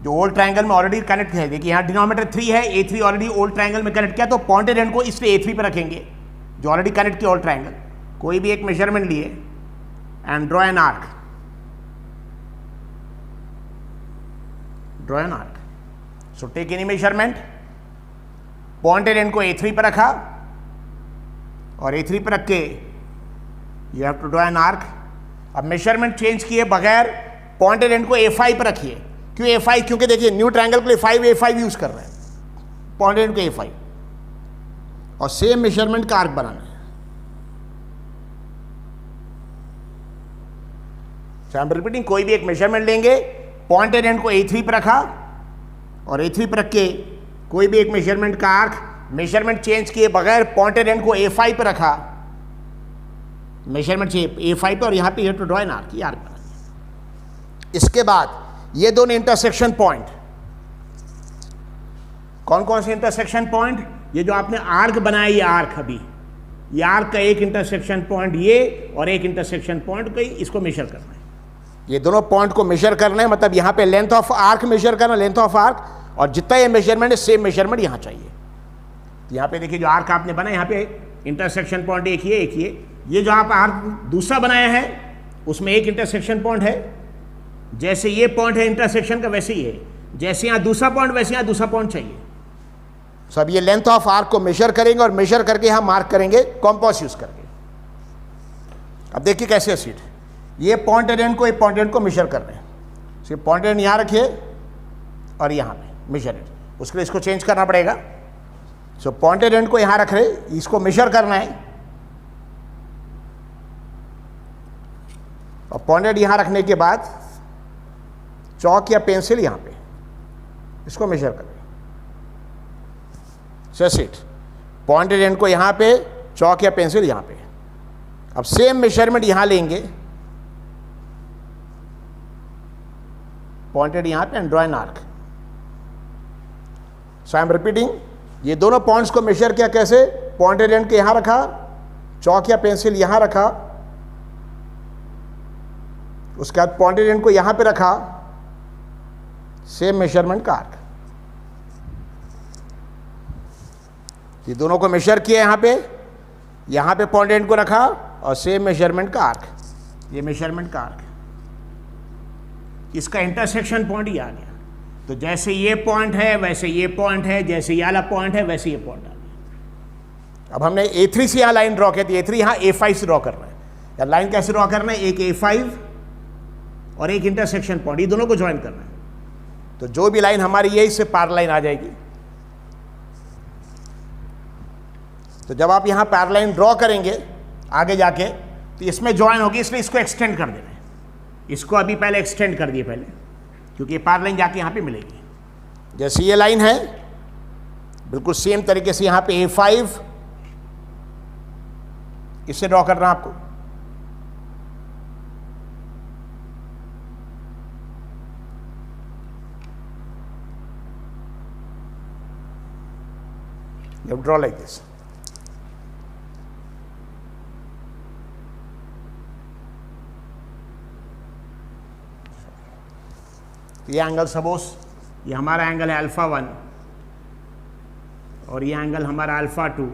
जो ओल्ड ट्रायंगल में ऑलरेडी कनेक्ट है, देखिए यहाँ डिनोमिनेटर 3 है, A3 ऑलरेडी ओल्ड ट्रायंगल में कनेक्ट किया, तो पॉइंटेड एंड को इसलिए A3 पर रखेंगे जो ऑलरेडी कनेक्ट किया ओल्ड ट्रायंगल। कोई भी एक मेजरमेंट लिए end draw an arc, draw N arc. So take any measurement, pointed end को A3 पर रखा, और A3 पर रख के you have to draw an arc. अब मेजरमेंट चेंज किए बगैर पॉइंटेड एंड को A5 पर रखिए, क्यों A5, क्योंकि देखिए न्यू ट्रायंगल के लिए 5 A5 यूज कर रहे हैं, पॉइंटेड एंड को A5, और सेम मेजरमेंट का आर्क बनाना है। सो आई एम रिपीटिंग, कोई भी एक मेजरमेंट लेंगे, पॉइंटेड एंड को A3 पर रखा, और A3 पर रख के कोई भी एक मेजरमेंट का आर्क, मेजरमेंट चेंज किए बगैर पॉइंटेड एंड को A5 पर रखा, मेजरमेंट चाहिए A5 पर, और यहाँ पे you have to draw N arc, ये आर्क बना। इसके बाद ये दोनों इंटरसेक्शन पॉइंट, कौन कौन से इंटरसेक्शन पॉइंट, ये जो आपने आर्क बनाया, ये आर्क, अभी ये आर्क का एक इंटरसेक्शन पॉइंट ये, और एक इंटरसेक्शन पॉइंट कहीं, इसको मेजर करना है, ये दोनों पॉइंट को मेजर करना है, मतलब यहाँ पे लेंथ ऑफ आर्क मेजर करना, लेंथ ऑफ आर्क, और जितना ये मेजरमेंट है सेम मेजरमेंट यहाँ चाहिए। तो यहाँ पे देखिए जो आर्क आपने बनाया, यहाँ पे इंटरसेक्शन पॉइंट एक ये जो आप आर्क दूसरा बनाया है उसमें एक इंटरसेक्शन पॉइंट है, जैसे ये पॉइंट है इंटरसेक्शन का वैसे ही है, जैसे यहाँ दूसरा पॉइंट वैसे यहाँ दूसरा पॉइंट चाहिए। सब ये लेंथ ऑफ आर्क को मेजर करेंगे, और मेजर करके यहाँ मार्क करेंगे कॉम्पास यूज करके। अब देखिए कैसे सीट, ये पॉइंटेड एंड को, ये पॉइंटेड एंड को मेजर कर रहे हैं, सिर्फ पॉइंटेड एंड यहाँ रखिए और यहाँ पे मेजर एंड, उसके लिए इसको चेंज करना पड़ेगा। सो पॉइंटेड एंड को यहाँ रख रहे, इसको मेजर करना है, और पॉइंटेड यहाँ रखने के बाद चौक या पेंसिल यहाँ पे इसको मेजर करें। जस्ट इट, पॉइंटेड एंड को यहाँ पे, चौक या पेंसिल यहाँ पे। अब सेम मेजरमेंट यहाँ लेंगे, पॉइंटेड यहाँ पे, and draw an arc. So I am repeating, ये दोनों पॉइंट्स को मेजर किया कैसे, पॉइंटेड एंड को यहां रखा, चौक या पेंसिल यहां रखा, उसके बाद पॉइंटेड एंड को यहां पे रखा, सेम मेजरमेंट का आर्क। ये दोनों को मेजर किया यहां पे पॉइंटेड एंड को रखा और सेम मेजरमेंट का आर्क, ये मेजरमेंट का आर्क, इसका इंटरसेक्शन पॉइंट ये आ गया। तो जैसे ये पॉइंट है वैसे ये पॉइंट है, जैसे ये वाला पॉइंट है वैसे ये पॉइंट आ गया। अब हमने A3 से यहां लाइन ड्रॉ की थी, A3 यहां A5 से ड्रॉ कर रहे हैं। या लाइन कैसे ड्रॉ करना है, एक A5 और एक इंटरसेक्शन पॉइंट, ये दोनों को ज्वाइन करना है। तो जो भी लाइन हमारी ये इससे पैरेलल लाइन आ जाएगी। तो जब आप यहां पैरेलल लाइन ड्रॉ करेंगे आगे जाके तो इसमें ज्वाइन होगी, इसलिए इसको एक्सटेंड कर देना है। इसको अभी पहले एक्सटेंड कर दिए पहले, क्योंकि ये पैरेलल लाइन जाके यहां पे मिलेगी। जैसे ये लाइन है बिल्कुल सेम तरीके से यहां पे A5 इसे ड्रॉ करना आपको। You draw like this. ये एंगल सपोज ये हमारा एंगल है α1 और ये एंगल हमारा α2।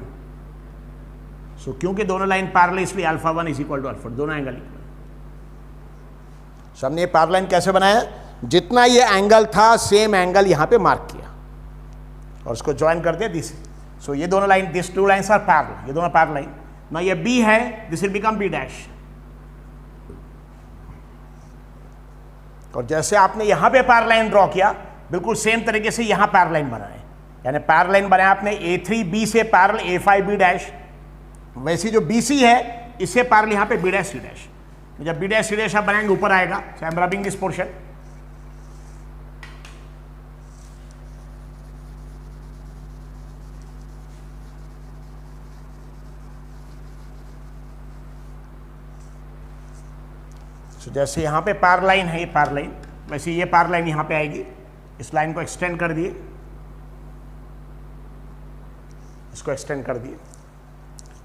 सो क्योंकि दोनों लाइन पैरेलल इसलिए α1 = α2, दोनों एंगल इक्वल। सो हमने ये पैरेलल लाइन कैसे बनाया, जितना ये एंगल था सेम एंगल यहां पे मार्क किया और उसको ज्वाइन कर दिया दिस। सो ये दोनों line, this two lines are parallel, ये दोनों पैरेलल लाइन। ना ये B है, दिस विल बिकम B'। और जैसे आपने यहां पे पैरेलल लाइन ड्रॉ किया बिल्कुल सेम तरीके से यहां पैरेलल लाइन बनाए, यानी पैरेलल लाइन बनाया आपने A3B से पैरेलल A5B', वैसी जो BC है इससे पैरेलल यहां पे B', C'। जब B', C' आप बनाएंगे ऊपर आएगा। So I am rubbing this portion. तो जैसे यहाँ पे पैरेलल लाइन है, ये पैरेलल लाइन, वैसे ये पैरेलल लाइन यहाँ पे आएगी। इस लाइन को एक्सटेंड कर दिए, इसको एक्सटेंड कर दिए।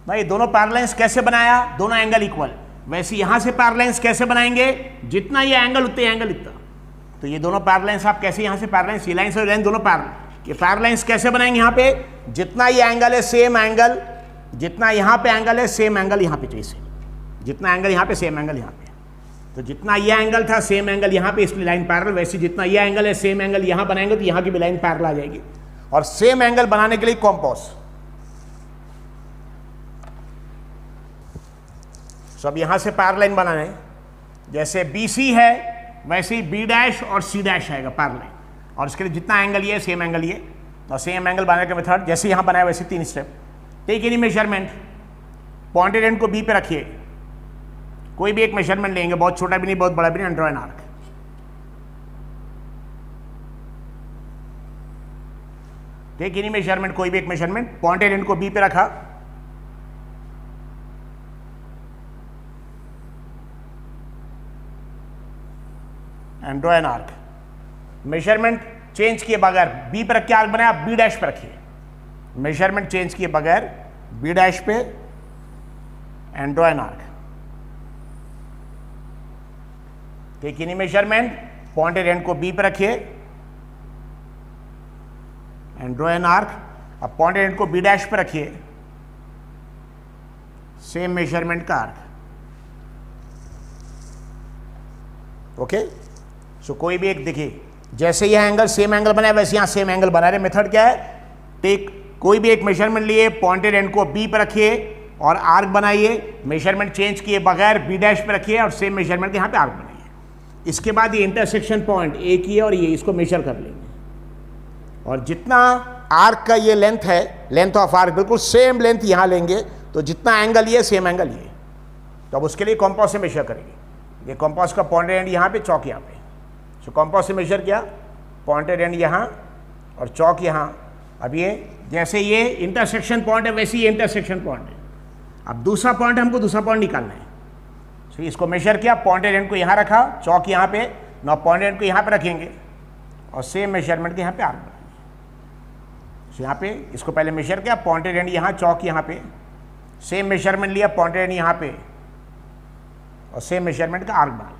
भाई दोनों पैरेलल लाइन्स कैसे बनाया, दोनों एंगल इक्वल। वैसे यहाँ से पैरेलल लाइन्स कैसे बनाएंगे, जितना ये एंगल उतने एंगल इतना। तो ये दोनों पैरेलल लाइन्स आप कैसे यहाँ से पैरेलल लाइन, सी लाइन से लाइन दोनों पैरेलल, ये पैरेलल लाइन्स कैसे बनाएंगे, यहाँ पे जितना ये एंगल है सेम एंगल, जितना यहाँ पे एंगल है सेम एंगल यहाँ पे चाहिए, जितना एंगल यहाँ पे सेम एंगल यहाँ पे। तो जितना ये एंगल था सेम एंगल यहाँ पे, इसलिए लाइन पैरेलल। वैसे जितना ये एंगल है सेम एंगल यहाँ बनाएंगे तो यहाँ की भी लाइन पैरेलल आ जाएगी। और सेम एंगल बनाने के लिए कॉम्पास। सो अब यहाँ से पैरेलल लाइन बनाना है, जैसे BC है वैसे ही B' और C' आएगा पैरेलल लाइन। और इसके लिए जितना एंगल ये सेम एंगल ये, और सेम एंगल बनाने का मेथड जैसे यहाँ बनाया वैसे 3 step. Take any measurement, pointed end को B पे रखिए, कोई भी एक मेजरमेंट लेंगे, बहुत छोटा भी नहीं बहुत बड़ा भी नहीं, and draw an arc. Take any measurement, कोई भी एक मेजरमेंट, पॉइंटेड एंड को B पे रखा, and draw an arc. Measurement change किए बगैर B पे रख के आर्क बनाया, आप B' पे रखिए। मेजरमेंट चेंज किए बगैर B' पे and draw an arc. Take any measurement, pointed end को B पे रखिए एंड ड्रॉ एन आर्क। अब पॉइंटेड एंड को B' पे रखिए, सेम मेजरमेंट का आर्क। ओके। सो कोई भी एक देखिए, जैसे यह एंगल सेम एंगल बनाया वैसे यहां सेम एंगल बना रहे। मेथड क्या है, टेक कोई भी एक मेजरमेंट लिए, पॉइंटेड एंड को B पे रखिए और आर्क बनाइए। मेजरमेंट चेंज किए बगैर B' पे रखिए और सेम मेजरमेंट के यहां पे आर्क बनाइए। इसके बाद ये इंटरसेक्शन पॉइंट एक ही है और ये इसको मेजर कर लेंगे, और जितना आर्क का ये लेंथ है, लेंथ ऑफ आर्क बिल्कुल सेम लेंथ यहाँ लेंगे। तो जितना एंगल ये सेम एंगल ये, तो अब उसके लिए कॉम्पास से मेजर करेंगे। ये कॉम्पास का पॉइंटेड एंड यहाँ पे, चौक यहाँ पे। सो कॉम्पास से मेजर किया, पॉइंटेड एंड यहाँ और चौक यहाँ। अब ये जैसे ये इंटरसेक्शन पॉइंट है वैसे ये इंटरसेक्शन पॉइंट है। अब दूसरा पॉइंट हमको दूसरा पॉइंट निकालना है। सो इसको मेजर किया, पॉइंटेड एंड को यहाँ रखा, चौक यहाँ पे, ना पॉइंटेड एंड को यहाँ पे रखेंगे और सेम मेजरमेंट के यहाँ पे आर्क बनाएंगे। यहाँ पे इसको पहले मेजर किया, पॉइंटेड एंड यहाँ, चौक यहाँ पे, सेम मेजरमेंट लिया, पॉइंटेड एंड यहाँ पे और सेम मेजरमेंट का आर्क बना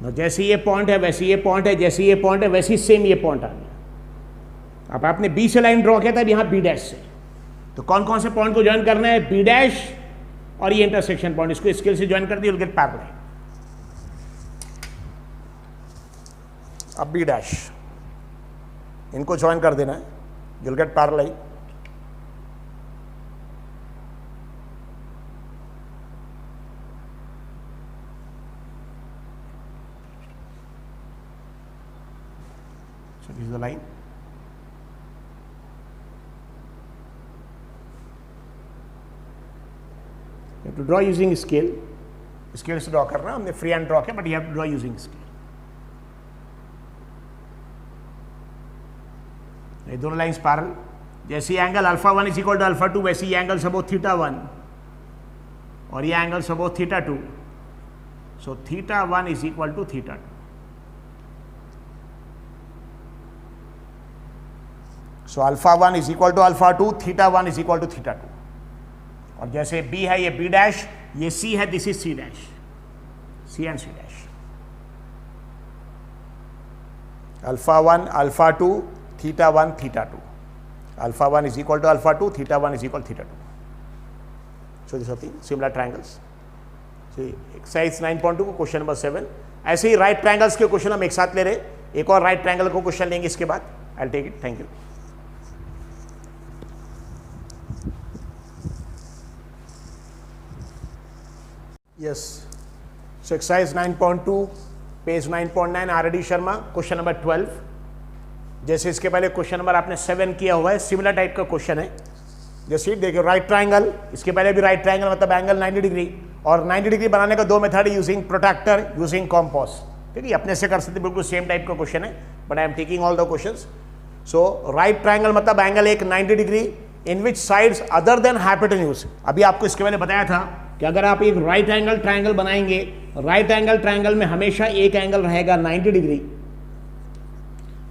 लिया। जैसे ये पॉइंट है वैसे ये पॉइंट है, जैसे ये पॉइंट है वैसे ही सेम ये पॉइंट आ गया। अब आपने बी से लाइन ड्रॉ किया था, यहाँ बी डैश से, तो कौन कौन से पॉइंट को ज्वाइन करना है, बी डैश और ये इंटरसेक्शन पॉइंट, इसको स्केल से ज्वाइन कर दिया, गेट पैरेलल। अब बी डैश इनको ज्वाइन कर देना है, you'll get parallel। So this is the line। You have to draw using scale। Scale से ड्रॉ करना, हमने फ्री हैंड ड्रॉ किया, but you have to draw using scale। ये दोनों लाइंस पैरेलल, जैसे angle alpha 1 is equal to alpha 2, वैसे ये angle सबोथ थीटा 1 और ये एंगल सबोथ theta 2। So theta 1 is equal to theta 2। So alpha 1 is equal to alpha 2, theta 1 is equal to theta 2। और जैसे बी है ये बी डैश, ये सी है, this is C dash, C and C dash. Alpha 1 alpha 2 theta 1 theta 2, alpha 1 is equal to alpha 2, theta 1 is equal to theta 2। So these are the similar triangles। See exercise 9.2 को question number 7। ऐसे ही right triangles के question हम एक साथ ले रहे, एक और राइट ट्रायंगल को क्वेश्चन लेंगे इसके बाद। I will take it, thank you. Yes, so exercise 9.2 page 9.9 R D. Sharma, question number 12। जैसे इसके पहले क्वेश्चन नंबर आपने 7 किया हुआ है, सिमिलर टाइप का क्वेश्चन है। जैसे देखिए राइट ट्रायंगल, इसके पहले भी राइट ट्रायंगल मतलब एंगल 90 डिग्री, और 90 डिग्री बनाने का दो method, using protractor, using compass. ठीक है, अपने से कर सकते, बिल्कुल सेम टाइप का क्वेश्चन है, but I am taking all the questions. So right triangle मतलब एंगल एक 90 degree in which sides other than hypotenuse. अभी आपको इसके पहले बताया था कि अगर आप एक राइट एंगल ट्रायंगल बनाएंगे, राइट एंगल ट्रायंगल में हमेशा एक एंगल रहेगा 90 डिग्री,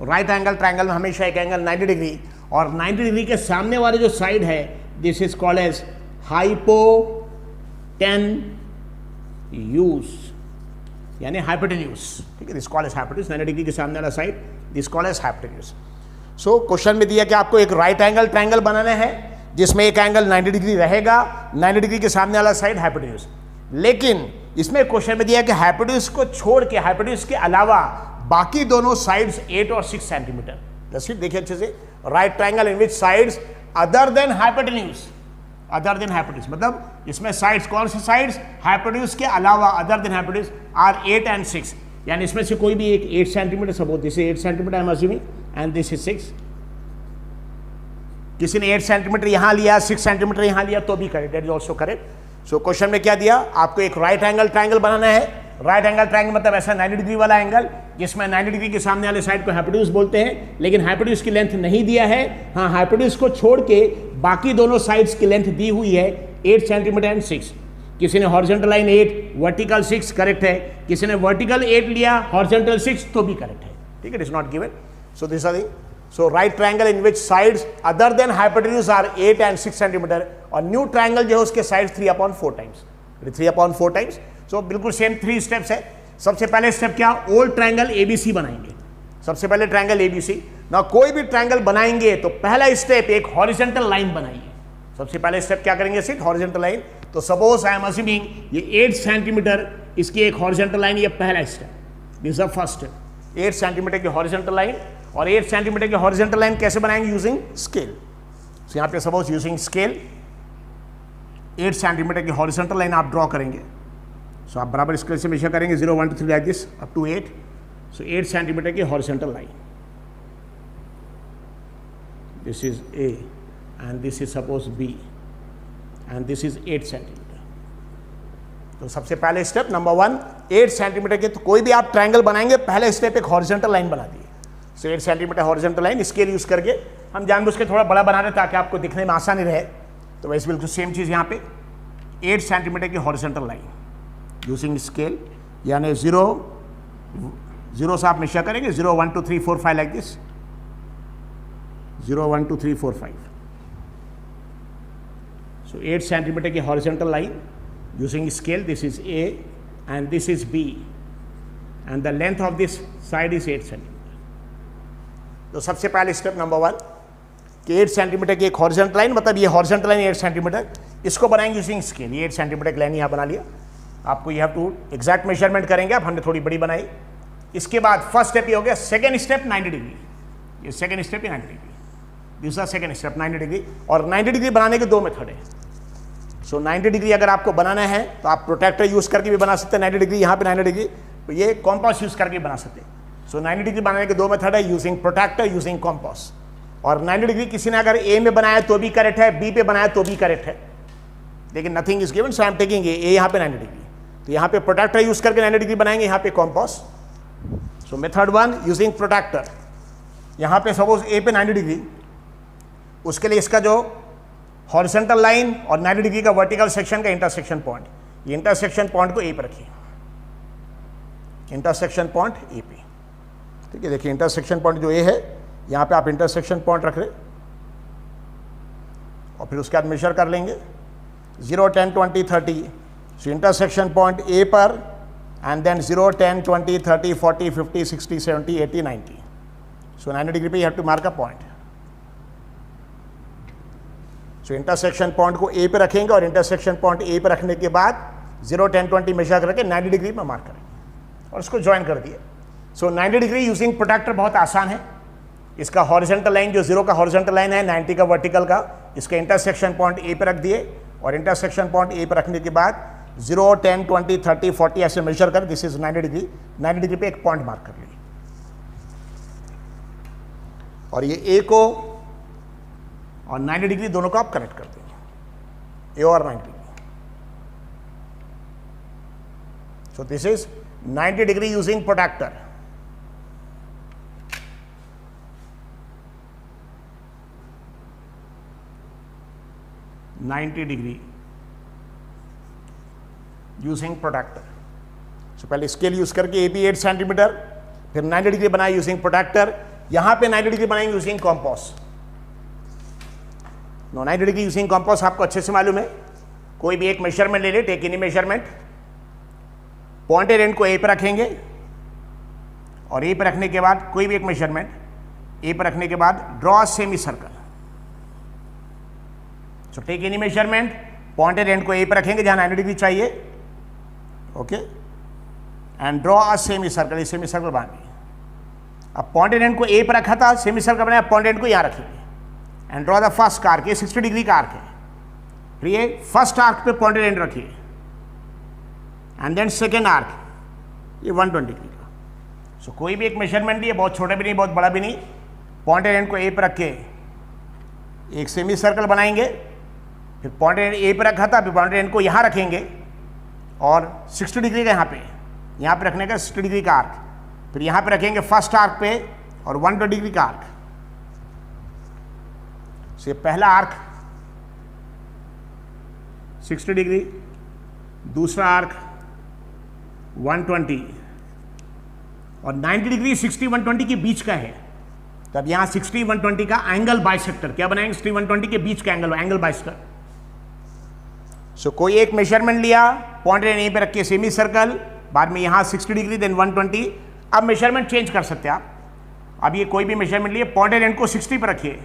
राइट एंगल ट्रायंगल में हमेशा एक एंगल 90 डिग्री, और 90 डिग्री के सामने वाले जो साइड है, this is called as hypotenuse, यानी हाइपोटेन्यूज। ठीक है, this called as hypotenuse, 90 degree के सामने वाला side, this called as hypotenuse. So question में दिया कि आपको एक राइट एंगल ट्रायंगल बनाना है जिसमें एक एंगल 90 डिग्री रहेगा, 90 डिग्री के सामने वाला साइड हाइपोटेन्यूज। लेकिन इसमें क्वेश्चन में दिया कि हाइपोटेन्यूज को छोड़ के, हाइपोटेन्यूज के अलावा बाकी दोनों साइड्स 8 और 6 सेंटीमीटर। जैसे देखिए अच्छे से, right triangle in which sides other than hypotenuse, other than hypotenuse मतलब इसमें साइड्स कौन से साइड्स, हाइपोटेन्यूज के अलावा, other than hypotenuse are 8 and 6, यानी इसमें से कोई भी एक 8 centimetre, suppose this is 8 centimetre I am assuming and this is 6। किसी ने 8 सेंटीमीटर यहां लिया, 6 सेंटीमीटर यहां लिया तो भी correct, that is also correct. So question में क्या दिया, आपको एक राइट एंगल ट्रायंगल बनाना है। राइट एंगल ट्रायंगल मतलब ऐसा 90 डिग्री वाला एंगल जिसमें 90 डिग्री के सामने वाले साइड को हाइपोटेन्यूज बोलते हैं, लेकिन हाइपोटेन्यूज की लेंथ नहीं दिया है। हाँ, हाइपोटेन्यूज को छोड़ के बाकी दोनों साइड्स की लेंथ दी हुई है 8 सेंटीमीटर एंड 6। किसी ने हॉरिजॉन्टल लाइन 8, वर्टिकल 6 करेक्ट है, किसी ने वर्टिकल 8 लिया, हॉरिजॉन्टल 6 तो भी करेक्ट है। ठीक है, it is not given. So this are the, so right triangle in which sides other than hypotenuse are 8 and 6 centimetre, और न्यू ट्रायंगल जो है उसके साइड 3/4 टाइम्स, 3/4 टाइम्स। सो बिल्कुल सेम 3 स्टेप्स है। सबसे पहले स्टेप क्या, ओल्ड ट्रायंगल एबीसी बनाएंगे। सबसे पहले ट्रायंगल एबीसी ना, कोई भी ट्रायंगल बनाएंगे तो पहला स्टेप एक हॉरिजॉन्टल लाइन बनाइए। सबसे पहले स्टेप क्या करेंगे, सिर्फ हॉरिजॉन्टल लाइन। तो सपोज आई एम अज्यूमिंग ये 8 सेंटीमीटर, इसकी एक हॉरिजॉन्टल लाइन, ये पहला step, this is the first step, 8 centimetre की हॉरिजॉन्टल लाइन। और 8 सेंटीमीटर की हॉरिजॉन्टल लाइन कैसे बनाएंगे, यूजिंग स्केल। सो यहाँ पे सपोज यूजिंग स्केल 8 सेंटीमीटर की हॉरिजॉन्टल लाइन आप ड्रॉ करेंगे। सो आप बराबर स्केल से मेजर करेंगे 0 1 2 3 like this up to 8। So 8 centimetre की horizontal line, this is A and this is suppose B and this is 8 centimetre. तो सबसे पहले स्टेप नंबर 1, 8 सेंटीमीटर के, तो कोई भी आप ट्रायंगल बनाएंगे पहले स्टेप एक हॉरिजॉन्टल लाइन बना दिए। सो 8 centimetre horizontal line, scale use करके हम जानबूझ के थोड़ा बड़ा बना रहे ताकि आपको दिखने में आसानी रहे। तो वैसे बिल्कुल सेम चीज़ यहाँ पे 8 सेंटीमीटर की हॉरिजॉन्टल लाइन यूजिंग स्केल, यानी 0 से आप मेजर करेंगे 0 1 2 3 4 5 लाइक दिस, 0 1 2 3 4 5. So 8 centimeter की horizontal line using scale. This is A and this is B and the length of this side is 8 centimeter. तो सबसे पहले स्टेप नंबर 1 कि 8 सेंटीमीटर की एक हॉरिजॉन्टल लाइन, मतलब ये हॉरिजॉन्टल लाइन 8 सेंटीमीटर, इसको बनाएंगे यूजिंग स्केल. ये 8 सेंटीमीटर की लाइन यहाँ बना लिया. आपको you have to exact measurement करेंगे आप, हमने थोड़ी बड़ी बनाई. इसके बाद फर्स्ट स्टेप ये हो गया. Second step 90 degree. ये सेकेंड स्टेप 90 डिग्री. दूसरा सेकेंड स्टेप 90 डिग्री. और 90 डिग्री बनाने के 2 मेथड है. सो 90 डिग्री अगर आपको बनाना है तो आप प्रोटेक्टर यूज करके भी बना सकते हैं 90 डिग्री. यहाँ पे 90 डिग्री, तो ये कॉम्पास यूज करके बना सकते हैं. सो 90 डिग्री बनाने के 2 मेथड है, यूजिंग प्रोटेक्टर, यूजिंग कॉम्पास. और 90 डिग्री किसी ने अगर ए में बनाया तो भी करेक्ट है, बी पे बनाया तो भी करेक्ट है, लेकिन nothing is given. So I am taking A यहाँ पे 90 डिग्री. तो यहाँ पे प्रोटेक्टर यूज करके 90 डिग्री बनाएंगे, यहाँ पे compass. So method 1 using protractor. यहाँ पे सपोज ए पे 90 डिग्री, उसके लिए इसका जो हॉरिजॉन्टल लाइन और 90 डिग्री का वर्टिकल सेक्शन का इंटरसेक्शन पॉइंट, ये इंटरसेक्शन पॉइंट को ए पे रखिए. इंटरसेक्शन पॉइंट ए पे, ठीक है. देखिए इंटरसेक्शन पॉइंट जो ए है, यहाँ पे आप इंटरसेक्शन पॉइंट रख रहे और फिर उसके बाद मेजर कर लेंगे 0 10 20 30. सो इंटरसेक्शन पॉइंट ए पर एंड देन 0 10 20 30 40 50 60 70 80 90. सो 90 डिग्री पे you have to mark a point. So intersection point को ए पे रखेंगे और इंटरसेक्शन पॉइंट ए पे रखने के बाद 0 10 20 मेजर करके 90 डिग्री में मार्क करेंगे और उसको ज्वाइन कर दिए. सो 90 डिग्री यूजिंग प्रोटेक्टर बहुत आसान है. इसका हॉरिजॉन्टल लाइन जो 0 का हॉरिजॉन्टल लाइन है, 90 का वर्टिकल का, इसका इंटरसेक्शन पॉइंट ए पे रख दिए और इंटरसेक्शन पॉइंट ए पे रखने के बाद 0 10 20 30 40 ऐसे मेजर कर. This is 90 degree. 90 डिग्री पे एक पॉइंट मार्क कर लिए और ये ए को और 90 डिग्री दोनों को आप कनेक्ट कर देंगे, ए और 90 degree. So this is 90 degree using protractor. Degree using protractor. So पहले स्केल यूज करके ए बी 8 सेंटीमीटर, फिर 90 डिग्री बनाए यूजिंग प्रोटेक्टर. यहां पे 90 डिग्री बनाएंगे using compass. 90 degree using compass आपको अच्छे से मालूम है. कोई भी एक मेजरमेंट ले ले, take any measurement. Pointed end को ए पे रखेंगे और ए पे रखने के बाद कोई भी एक मेजरमेंट ए पे रखने के बाद draw semi circle. So take any measurement, pointed end को ए पे रखेंगे जहां 90 डिग्री चाहिए, okay, and draw a semi circle. ये सेमी सर्कल बना दिए. अब पॉइंटेड एंड को ए पे रखा था, सेमी सर्कल बनाया, पॉइंटेड एंड को यहां रखेंगे and draw the first arc. ये 60 डिग्री का आर्क है. फिर ये फर्स्ट आर्क पे पॉइंटेड एंड रखिए एंड देन सेकेंड आर्क ये 120 डिग्री का. सो कोई भी एक मेजरमेंट लिए, बहुत छोटा भी नहीं बहुत बड़ा भी नहीं, पॉइंटेड एंड को ए पे रख के एक सेमी सर्कल बनाएंगे. फिर पॉइंटेड एंड ए पे रखा था, फिर पॉइंटेड एंड को यहाँ रखेंगे और 60 डिग्री का यहाँ पे रखने का 60 डिग्री का आर्क. फिर यहाँ पे रखेंगे फर्स्ट आर्क पे और 120 डिग्री का आर्क. से पहला आर्क 60 डिग्री, दूसरा आर्क 120 और 90 डिग्री 60 120 के बीच का है. तब यहां 60 120 का एंगल बाइसेक्टर. क्या बनाएंगे? 60 120 के बीच का एंगल बाइसेक्टर. सो कोई एक मेजरमेंट लिया, पॉइंट यहीं पे रख के सेमी सर्कल, बाद में यहां 60 डिग्री देन 120. अब मेजरमेंट चेंज कर सकते हैं आप. अब ये कोई भी मेजरमेंट लिए, पॉइंटेड एंड को 60 पर रखिए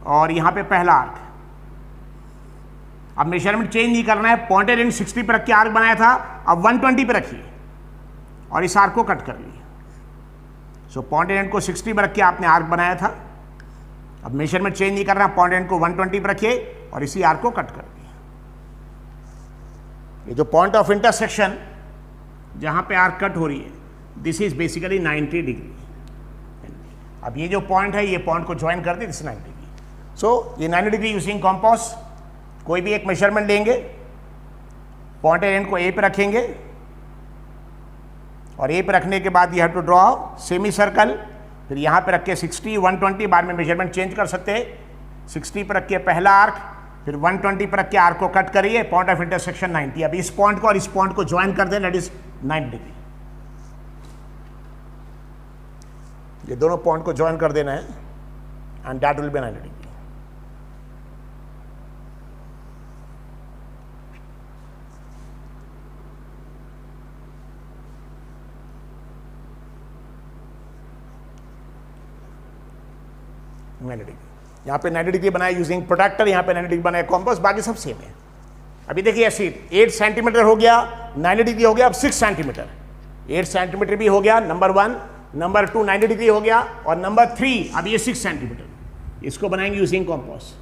और यहां पे पहला आर्क. अब मेजरमेंट चेंज नहीं करना है, पॉइंटेड एंड 60 पर रख के आर्क बनाया था, अब 120 पे रखिए और इस आर्क को कट कर लिए. सो पॉइंटेड एंड को 60 पर रख के आपने आर्क बनाया था. अब मेजरमेंट चेंज नहीं करना, पॉइंटेड एंड को 120 पर रखिए और इसी आर्क को कट कर दिए. ये जो पॉइंट ऑफ इंटरसेक्शन जहां पे आर्क कट हो रही है, दिस इज बेसिकली 90 डिग्री. अब ये जो पॉइंट है, ये पॉइंट को ज्वाइन कर दे, दिस 90 डिग्री. सो ये 90 डिग्री यूजिंग कॉम्पास. कोई भी एक मेजरमेंट लेंगे, पॉइंटेड एंड को ए पे रखेंगे और ए पे रखने के बाद you have to draw semi circle. फिर यहाँ पे रख के 60 120, बाद में मेजरमेंट चेंज कर सकते हैं. 60 पे रख के पहला आर्क, फिर 120 पे रख के आर्क को कट करिए, पॉइंट ऑफ इंटरसेक्शन 90. अब इस पॉइंट को और इस पॉइंट को ज्वाइन कर दें, दैट इज 90 डिग्री. ये दोनों पॉइंट को ज्वाइन कर देना है and that will be 90 degree. यहाँ पे 90 डिग्री बनाया यूजिंग प्रोट्रैक्टर, यहाँ पे 90 डिग्री बनाया कॉम्पास, बाकी सब सेम है। अभी देखिए ऐसे 8 सेंटीमीटर हो गया, 90 डिग्री हो गया, अब 6 सेंटीमीटर, 8 सेंटीमीटर भी हो गया नंबर 1, नंबर 2 90 डिग्री हो गया, और नंबर 3 अब ये 6 सेंटीमीटर, इसको बनाएंगे यूजिंग कॉम्पास,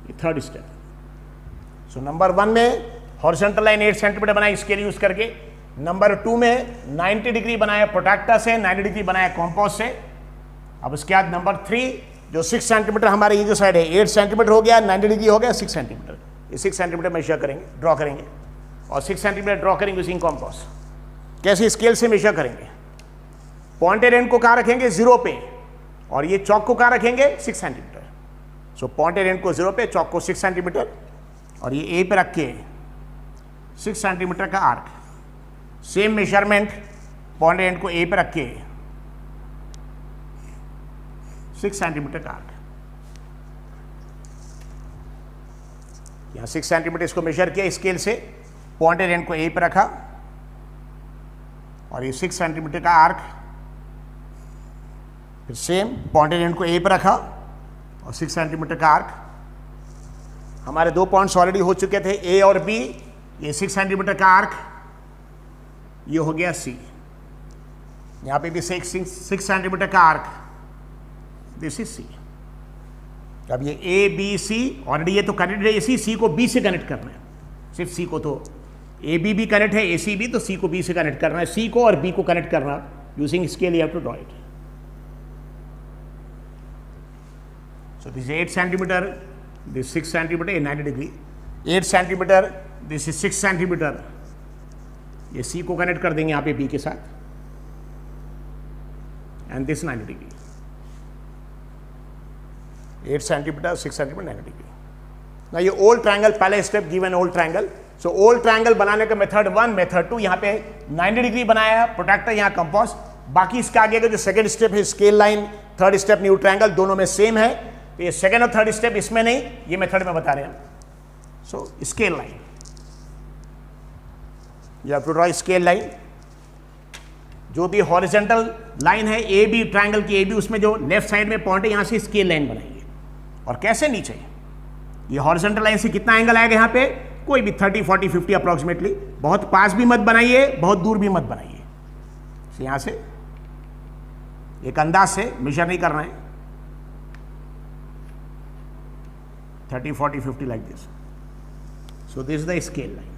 ये थर्ड स्टेप। सो नंबर 1 में हॉरिजॉन्टल लाइन 8 सेंटीमीटर बनाई स्केल यूज करके, नंबर 2 में 90 डिग्री बनाया प्रोट्रैक्टर से, 90 डिग्री बनाया कॉम्पास से। अब उसके बाद नंबर 3 जो 6 सेंटीमीटर हमारे ये जो साइड है 8 सेंटीमीटर हो गया, 90 डिग्री हो गया, 6 सेंटीमीटर, ये 6 सेंटीमीटर मेजर करेंगे, ड्रॉ करेंगे, और 6 सेंटीमीटर ड्रॉ करेंगे यूजिंग कॉम्पास। कैसे? स्केल से मेजर करेंगे। पॉइंटेड एंड को कहाँ रखेंगे? 0 पे, और ये चौक को कहाँ रखेंगे? 6 सेंटीमीटर। सो पॉइंटेड एंड को 0 पे, चौक को 6 सेंटीमीटर, और ये ए पे रख के 6 सेंटीमीटर का arc. Same measurement pointed end को ए पे रख के 6 सेंटीमीटर का आर्क। यहां 6 सेंटीमीटर इसको मेजर किया स्केल से, पॉइंटेड एंड को ए पे रखा, और ये 6 सेंटीमीटर का आर्क, फिर सेम पॉइंटेड एंड को ए पे रखा और 6 सेंटीमीटर का आर्क। हमारे 2 पॉइंट्स ऑलरेडी हो चुके थे, ए और बी, ये 6 सेंटीमीटर का आर्क, ये हो गया सी। यहां पे भी 6 सेंटीमीटर का आर्क, दिस इज सी। अब ये ए बी सी ऑलरेडी ये तो कनेक्ट है, इसी सी को बी से कनेक्ट करना है, सिर्फ सी को, तो ए बी कनेक्ट है, ए सी बी, तो सी को बी से कनेक्ट करना है, सी को और बी को कनेक्ट करना using scale, you have to draw it. So this 8 centimetre, this 6 centimetre, ये 90 degree, 8 centimetre, this is 6 centimetre, ये सी को कनेक्ट कर देंगे यहाँ पे बी के साथ, and this 90 degree, 8 centimetre, 6 centimetre, 90 degree. ना ये ओल्ड ट्रायंगल, पहले step given old triangle. So old triangle बनाने का मेथड 1, मेथड 2, यहाँ पे 90 डिग्री बनाया, प्रोट्रैक्टर यहाँ कंपास, बाकी इसके आगे का जो सेकंड स्टेप है scale line, third step new triangle, दोनों में सेम है। तो ये सेकंड और थर्ड स्टेप इसमें नहीं, ये मेथड में बता रहे हैं। So scale line, you have to draw scale line. जो भी हॉरिजॉन्टल लाइन है ए बी, ट्रायंगल की ए बी, उसमें जो लेफ्ट साइड में पॉइंट है, यहाँ से स्केल लाइन बनाएंगे। और कैसे? नीचे ये हॉरिजॉन्टल लाइन से कितना एंगल आएगा यहाँ पे? कोई भी 30, 40, 50 अप्रोक्सीमेटली। बहुत पास भी मत बनाइए, बहुत दूर भी मत बनाइए। यहाँ से एक अंदाज से मेजर नहीं करना है, 30, 40, 50 like this. So this is the scale line.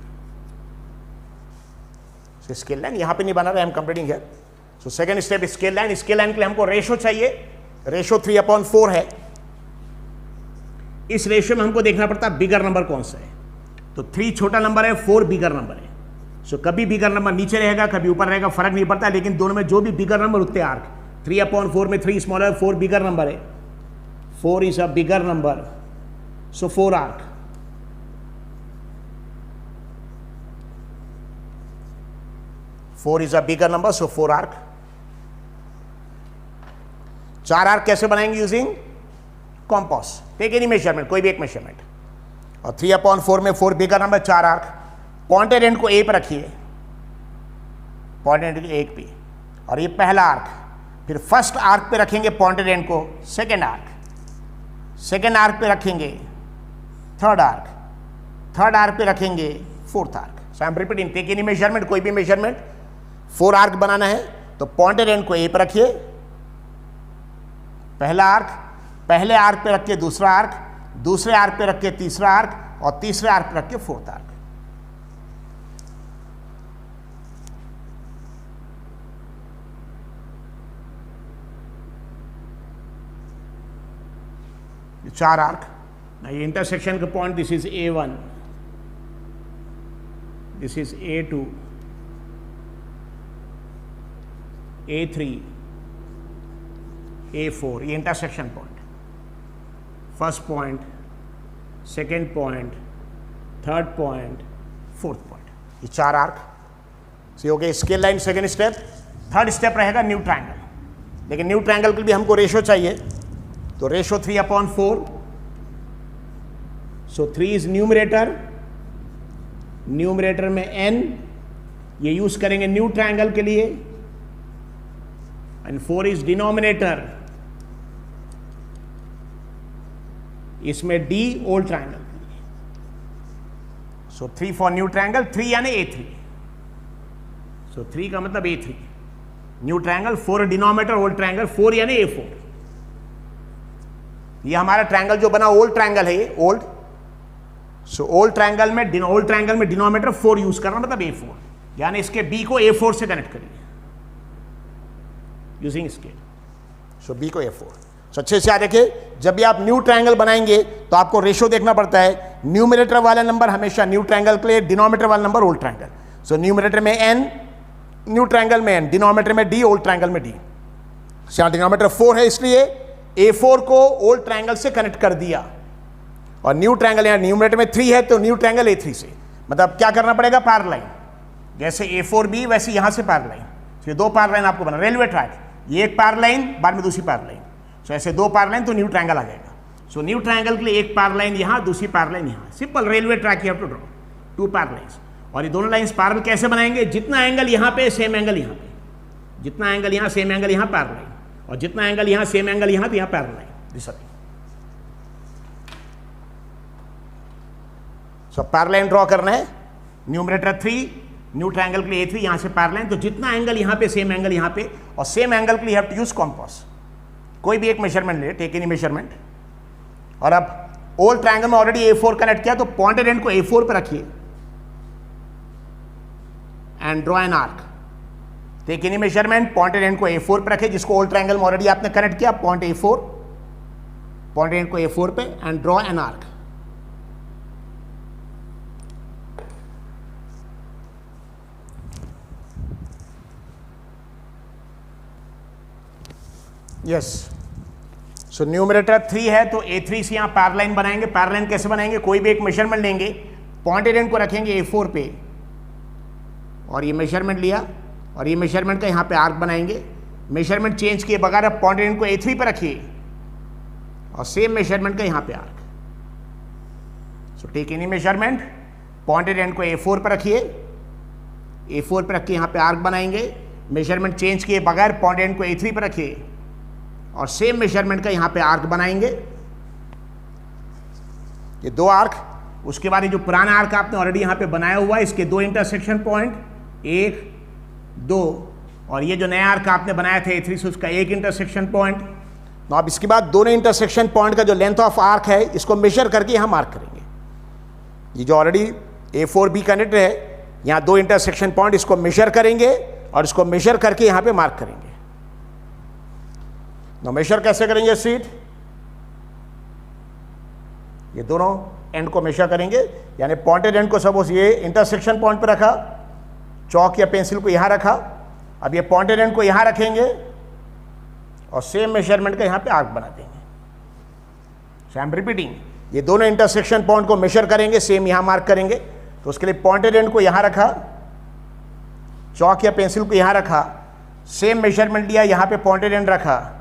So scale line यहाँ पे नहीं बना रहा, I am completing here. So second step scale line. Scale line के लिए हमको रेशो चाहिए, रेशो 3/4 है। इस रेशियो में हमको देखना पड़ता है बिगर नंबर कौन सा है। तो 3 छोटा नंबर है, 4 बिगर नंबर है। सो कभी बिगर नंबर नीचे रहेगा, कभी ऊपर रहेगा, फर्क नहीं पड़ता, लेकिन दोनों में जो भी बिगर नंबर उतने आर्क। 3/4 में 3 स्मॉलर, 4 बिगर नंबर है, 4 is a bigger number, so 4 arc. Four is a bigger number, so 4 arc. 4 arc कैसे बनाएंगे? Using compass. Take any measurement, कोई भी एक मेजरमेंट। और 3/4 में 4 bigger number, 4 arc. Pointed end को ए पे रखिए, पॉइंटेड एंड को 1 पे, और ये पहला आर्क। फिर फर्स्ट आर्क पे रखेंगे पॉइंटेड एंड को, सेकेंड आर्क। सेकेंड आर्क पे रखेंगे थर्ड आर्क, थर्ड आर्क पे रखेंगे fourth arc. So I am repeating, take any measurement, कोई भी मेजरमेंट। 4 आर्क बनाना है तो पॉइंटेड एंड को ए पे रखिए, पहला आर्क, पहले आर्क पे रख के दूसरा आर्क, दूसरे आर्क पे रख के तीसरा आर्क, और तीसरे आर्क पे रख के फोर्थ आर्क। ये 4 आर्क। ये इंटरसेक्शन का point, this is A1, this is A2, A3, A4, ये intersection point. First point, second point, third point, fourth point, ये 4 आर्क। सही हो गया scale line second step. Third step रहेगा न्यू ट्रायंगल, लेकिन न्यू ट्रायंगल के लिए हमको रेशो चाहिए। तो ratio 3/4. So 3 is numerator, numerator में n, ये यूज करेंगे न्यू ट्रायंगल के लिए, एंड 4 इज डिनोमिनेटर, इसमें d ओल्ड ट्रायंगल के लिए. सो 3 फॉर न्यू ट्रायंगल, 3 यानी A3. सो 3 का मतलब A3 new triangle, 4 denominator old triangle, 4 यानी A4. ये हमारा ट्रायंगल जो बना ओल्ड ट्रायंगल है, ये ओल्ड. सो ओल्ड ट्रायंगल में डिनोमिनेटर 4 यूज करना, मतलब A4, यानी इसके B को A4 से कनेक्ट करिए यूजिंग स्केल. सो B को A4. सो अच्छे से याद रखिए, जब भी आप न्यू ट्रायंगल बनाएंगे तो आपको रेशो देखना पड़ता है. न्यूमरेटर वाला नंबर हमेशा न्यू ट्रायंगल के लिए, डिनोमिनेटर वाला number old triangle. So numerator में n, न्यू ट्रायंगल में n, डिनोमिनेटर में d, ओल्ड ट्रायंगल में d. यहाँ डिनोमिनेटर 4 है, इसलिए A4 को ओल्ड ट्रायंगल से कनेक्ट कर दिया, और न्यू ट्रायंगल यहाँ न्यूमरेटर में 3 है तो न्यू ट्रायंगल A3 से. मतलब क्या करना पड़ेगा, पैरेलल लाइन. जैसे A4B वैसे यहाँ से पैरेलल लाइन. ये 2 पैरेलल लाइन आपको बना, रेलवे ट्रैक, ये एक पैरेलल लाइन, बाद में दूसरी पैरेलल लाइन. सो ऐसे 2 पैरेलल लाइन तो न्यू ट्रायंगल आ जाएगा. सो न्यू ट्रायंगल के लिए एक पैरेलल लाइन यहाँ, दूसरी पैरेलल लाइन यहाँ. Simple railway track you have to draw 2 parallel lines. और ये दोनों लाइंस पैरेलल कैसे बनाएंगे, जितना एंगल यहाँ पे सेम एंगल यहाँ पे, जितना एंगल यहाँ सेम एंगल यहाँ पैरेलल लाइन, और जितना एंगल यहाँ सेम एंगल यहाँ तो यहाँ parallel line. So parallel line draw करना है. न्यूमरेटर 3, न्यू ट्रायंगल के लिए A3, यहाँ से पैरेलल लाइन, तो जितना एंगल यहाँ पे सेम एंगल यहाँ पे, और सेम एंगल के लिए हैव टू यूज कॉम्पास. कोई भी एक मेजरमेंट ले, टेक एनी मेजरमेंट. और अब ओल्ड ट्रायंगल में ऑलरेडी A4 कनेक्ट किया, तो पॉइंटेड एंड को A4 पे रखिए and draw an arc. Take any measurement, pointed end को A4 पे रखिए, जिसको ओल्ड ट्रायंगल में ऑलरेडी आपने कनेक्ट किया, पॉइंट A4, पॉइंटेड एंड को A4 पे, and draw an arc. Yes. So numerator 3 है तो A3 से यहाँ पैरेलल लाइन बनाएंगे. पैरेलल लाइन कैसे बनाएंगे, कोई भी एक मेजरमेंट लेंगे, पॉइंटेड एंड को रखेंगे A4 पे, और ये मेजरमेंट लिया, और ये मेजरमेंट का यहाँ पे आर्क बनाएंगे. मेजरमेंट चेंज किए बगैर आप पॉइंटेड एंड को A3 पे रखिए, और सेम मेजरमेंट का यहाँ पे arc. So take any measurement, pointed end को A4 पे रखिए, A4 पे रख के यहाँ पे आर्क बनाएंगे. मेजरमेंट चेंज किए बगैर पॉइंटेड एंड को A3 पे रखिए, और सेम मेजरमेंट का यहाँ पे आर्क बनाएंगे. ये 2 आर्क. उसके बाद ये जो पुराना आर्क आपने ऑलरेडी यहाँ पे बनाया हुआ है, इसके 2 इंटरसेक्शन पॉइंट, 1, 2, और ये जो नया आर्क आपने बनाया था A3 से, उसका 1 इंटरसेक्शन पॉइंट. तो अब इसके बाद दोनों इंटरसेक्शन पॉइंट का जो लेंथ ऑफ आर्क है, इसको मेजर करके यहाँ मार्क करेंगे. ये जो ऑलरेडी A4B कनेक्ट है, यहाँ 2 इंटरसेक्शन पॉइंट, इसको मेजर करेंगे, और इसको मेजर करके यहाँ पे मार्क करेंगे. नो मेजर कैसे करेंगे सीट, ये दोनों एंड को मेजर करेंगे, यानी पॉइंटेड एंड को सपोज ये इंटरसेक्शन पॉइंट पे रखा, चौक या पेंसिल को यहाँ रखा. अब ये पॉइंटेड एंड को यहाँ रखेंगे, और सेम मेजरमेंट का यहाँ पे आर्क बना देंगे. सो आई एम रिपीटिंग, ये दोनों इंटरसेक्शन पॉइंट को मेजर करेंगे, सेम यहाँ मार्क करेंगे. तो उसके लिए पॉइंटेड एंड को यहाँ रखा, चौक या पेंसिल को यहाँ रखा, सेम मेजरमेंट लिया, यहाँ पे पॉइंटेड एंड रखा,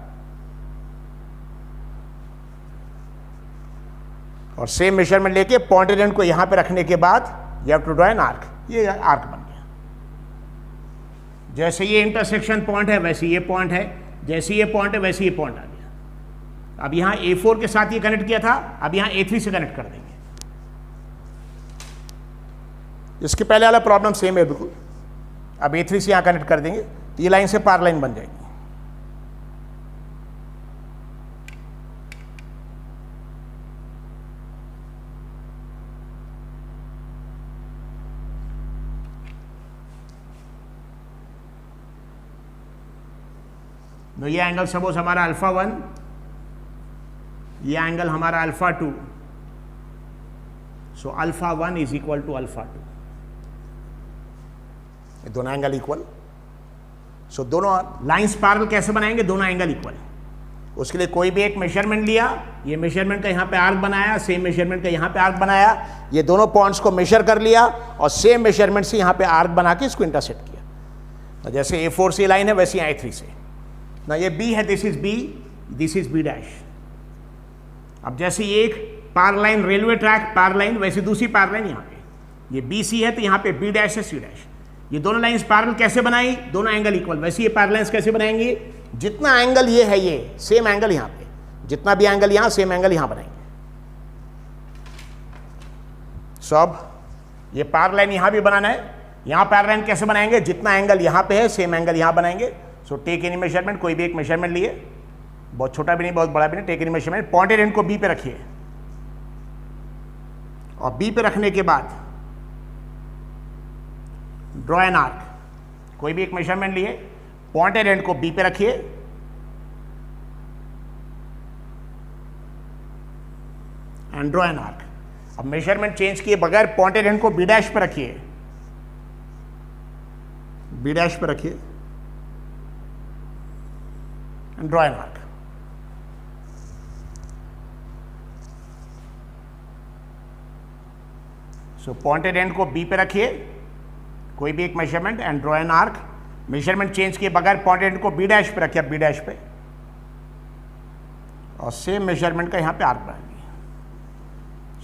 और सेम मेजरमेंट लेके पॉइंटेड एंड को यहां पे रखने के बाद you have to draw N arc. ये आर्क बन गया. जैसे ये इंटरसेक्शन पॉइंट है वैसे ये पॉइंट है, जैसे ये पॉइंट है वैसे ये पॉइंट आ गया. अब यहां A4 के साथ ये कनेक्ट किया था, अब यहां A3 से कनेक्ट कर देंगे. इसके पहले वाला प्रॉब्लम सेम है बिल्कुल. अब A3 से यहां कनेक्ट कर देंगे, तो ये लाइन से पैरेलल लाइन बन जाएगी. तो ये एंगल सपोज हमारा α1, ये एंगल हमारा α2. सो α1 इज इक्वल टू α2. ये दोनों एंगल इक्वल. सो दोनों लाइंस पैरेलल कैसे बनाएंगे, दोनों एंगल इक्वल. उसके लिए कोई भी एक मेजरमेंट लिया, ये मेजरमेंट का यहाँ पे आर्क बनाया, सेम मेजरमेंट का यहाँ पे आर्क बनाया, ये दोनों पॉइंट्स को मेजर कर लिया, और सेम मेजरमेंट से यहाँ पे आर्क बना के इसको इंटरसेक्ट किया. तो जैसे A4 से लाइन है वैसे A3 से. ना ये B है, this is B, this is B dash. अब जैसे एक पार लाइन रेलवे ट्रैक पार लाइन, वैसे दूसरी पार लाइन यहाँ पे ये बी सी है, तो यहाँ पे बी डैश है सी डैश। ये दोनों लाइंस पैरेलल कैसे बनाई, दोनों एंगल इक्वल, वैसे ये पैरेलल लाइंस कैसे बनाएंगे, जितना एंगल ये है ये सेम एंगल यहाँ पे, जितना भी एंगल यहाँ सेम एंगल यहाँ बनाएंगे। सो अब ये पैरेलल लाइन यहाँ भी बनाना है, यहाँ पैरेलल लाइन कैसे बनाएंगे, जितना एंगल यहाँ पे है सेम एंगल यहाँ बनाएंगे। सो टेक एनी मेजरमेंट, कोई भी एक मेजरमेंट लिए, बहुत छोटा भी नहीं बहुत बड़ा भी नहीं, take any measurement, pointed end को बी पे रखिए और बी पे रखने के बाद ड्रॉ एन आर्क, कोई भी एक मेजरमेंट लिए, पॉइंटेड एंड को बी पे रखिए एंड ड्रॉ एन आर्क। अब मेजरमेंट चेंज किए बगैर पॉइंटेड एंड को बी डैश पे रखिए, बी डैश पे रखिए and draw an arc. So pointed end को बी पे रखिए, कोई भी एक measurement and draw an arc. Measurement change किए बगैर पॉइंटेड एंड को बी डैश पे रखिए, बी डैश पे, और सेम मेजरमेंट का यहां पे आर्क बनाएंगे।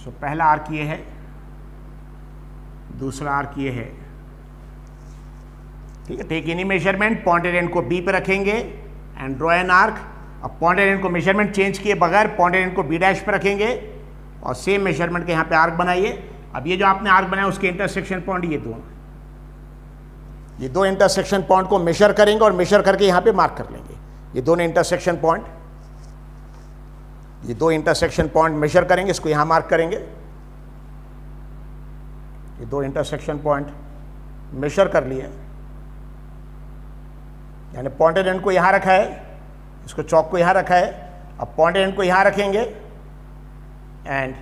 सो पहला आर्क ये है, दूसरा आर्क ये है, ठीक है। Take any measurement, pointed end को बी पे रखेंगे एंड ड्रॉ एन आर्क। अब पॉइंटेड एंड को मेजरमेंट चेंज किए बगैर पॉइंटेड एंड को बी डैश पे रखेंगे और सेम मेजरमेंट के यहां पे आर्क बनाइए। अब ये जो आपने आर्क बनाया उसके इंटरसेक्शन पॉइंट ये दो इंटरसेक्शन पॉइंट को मेजर करेंगे और मेजर करके यहां पे मार्क कर लेंगे। ये दोनों इंटरसेक्शन पॉइंट, ये दो इंटरसेक्शन पॉइंट मेजर करेंगे, इसको यहां मार्क करेंगे। ये दो इंटरसेक्शन पॉइंट मेजर कर लिए, यानी पॉइंटेड एंड को यहां रखा है, इसको चौक को यहां रखा है। अब पॉइंटेड एंड को यहां रखेंगे एंड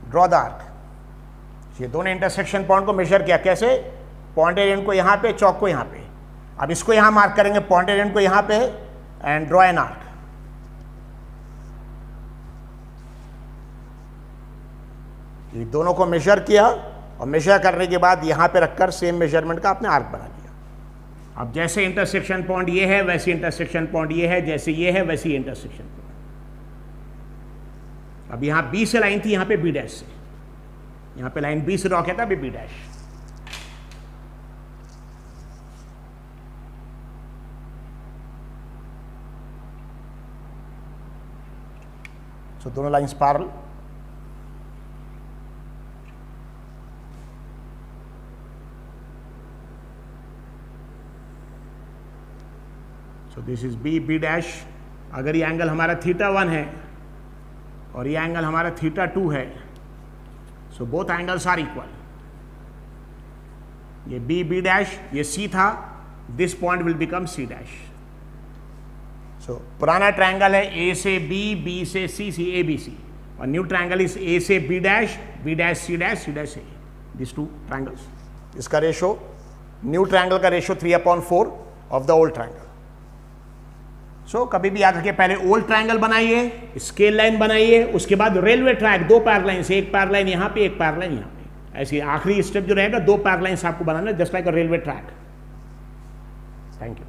ड्रॉ द आर्क। ये दोनों इंटरसेक्शन पॉइंट को मेजर किया, कैसे, पॉइंटेड एंड को यहां पे, चौक को यहां पे। अब इसको यहां मार्क करेंगे, पॉइंटेड एंड को यहां पे एंड ड्रॉ एन आर्क। ये दोनों को मेजर किया और मेजर करने के बाद यहां पे रखकर सेम मेजरमेंट का आपने आर्क बना लिया। अब जैसे इंटरसेक्शन पॉइंट ये है वैसे इंटरसेक्शन पॉइंट ये है, जैसे ये है वैसे इंटरसेक्शन पॉइंट। अब यहां बी से लाइन थी, यहां पे बी डैश से, यहां पे लाइन बी से ड्रॉ किया था, बी डैश। सो दोनों lines parallel. So this is B, B dash. अगर ये एंगल हमारा θ1 है और ये एंगल हमारा θ2 है, so both angles are equal. ये बी, बी डैश, ये सी था, this point will become C dash. So पुराना ट्रायंगल है ए से बी, बी से सी, सी ए बी सी, और न्यू ट्रायंगल इज ए से B dash, B dash C dash, C dash A. This two triangles, इसका ratio, new triangle का ratio 3/4 of the old triangle. So कभी भी याद रखिए, पहले ओल्ड ट्रायंगल बनाइए, स्केल लाइन बनाइए, उसके बाद रेलवे ट्रैक, दो पैरेलल लाइन, एक पैरेलल लाइन यहाँ पे, एक पैरेलल लाइन यहाँ पे। ऐसे आखिरी स्टेप जो रहेगा, दो पैरेलल लाइंस आपको बनाना है, just like a railway track. Thank you.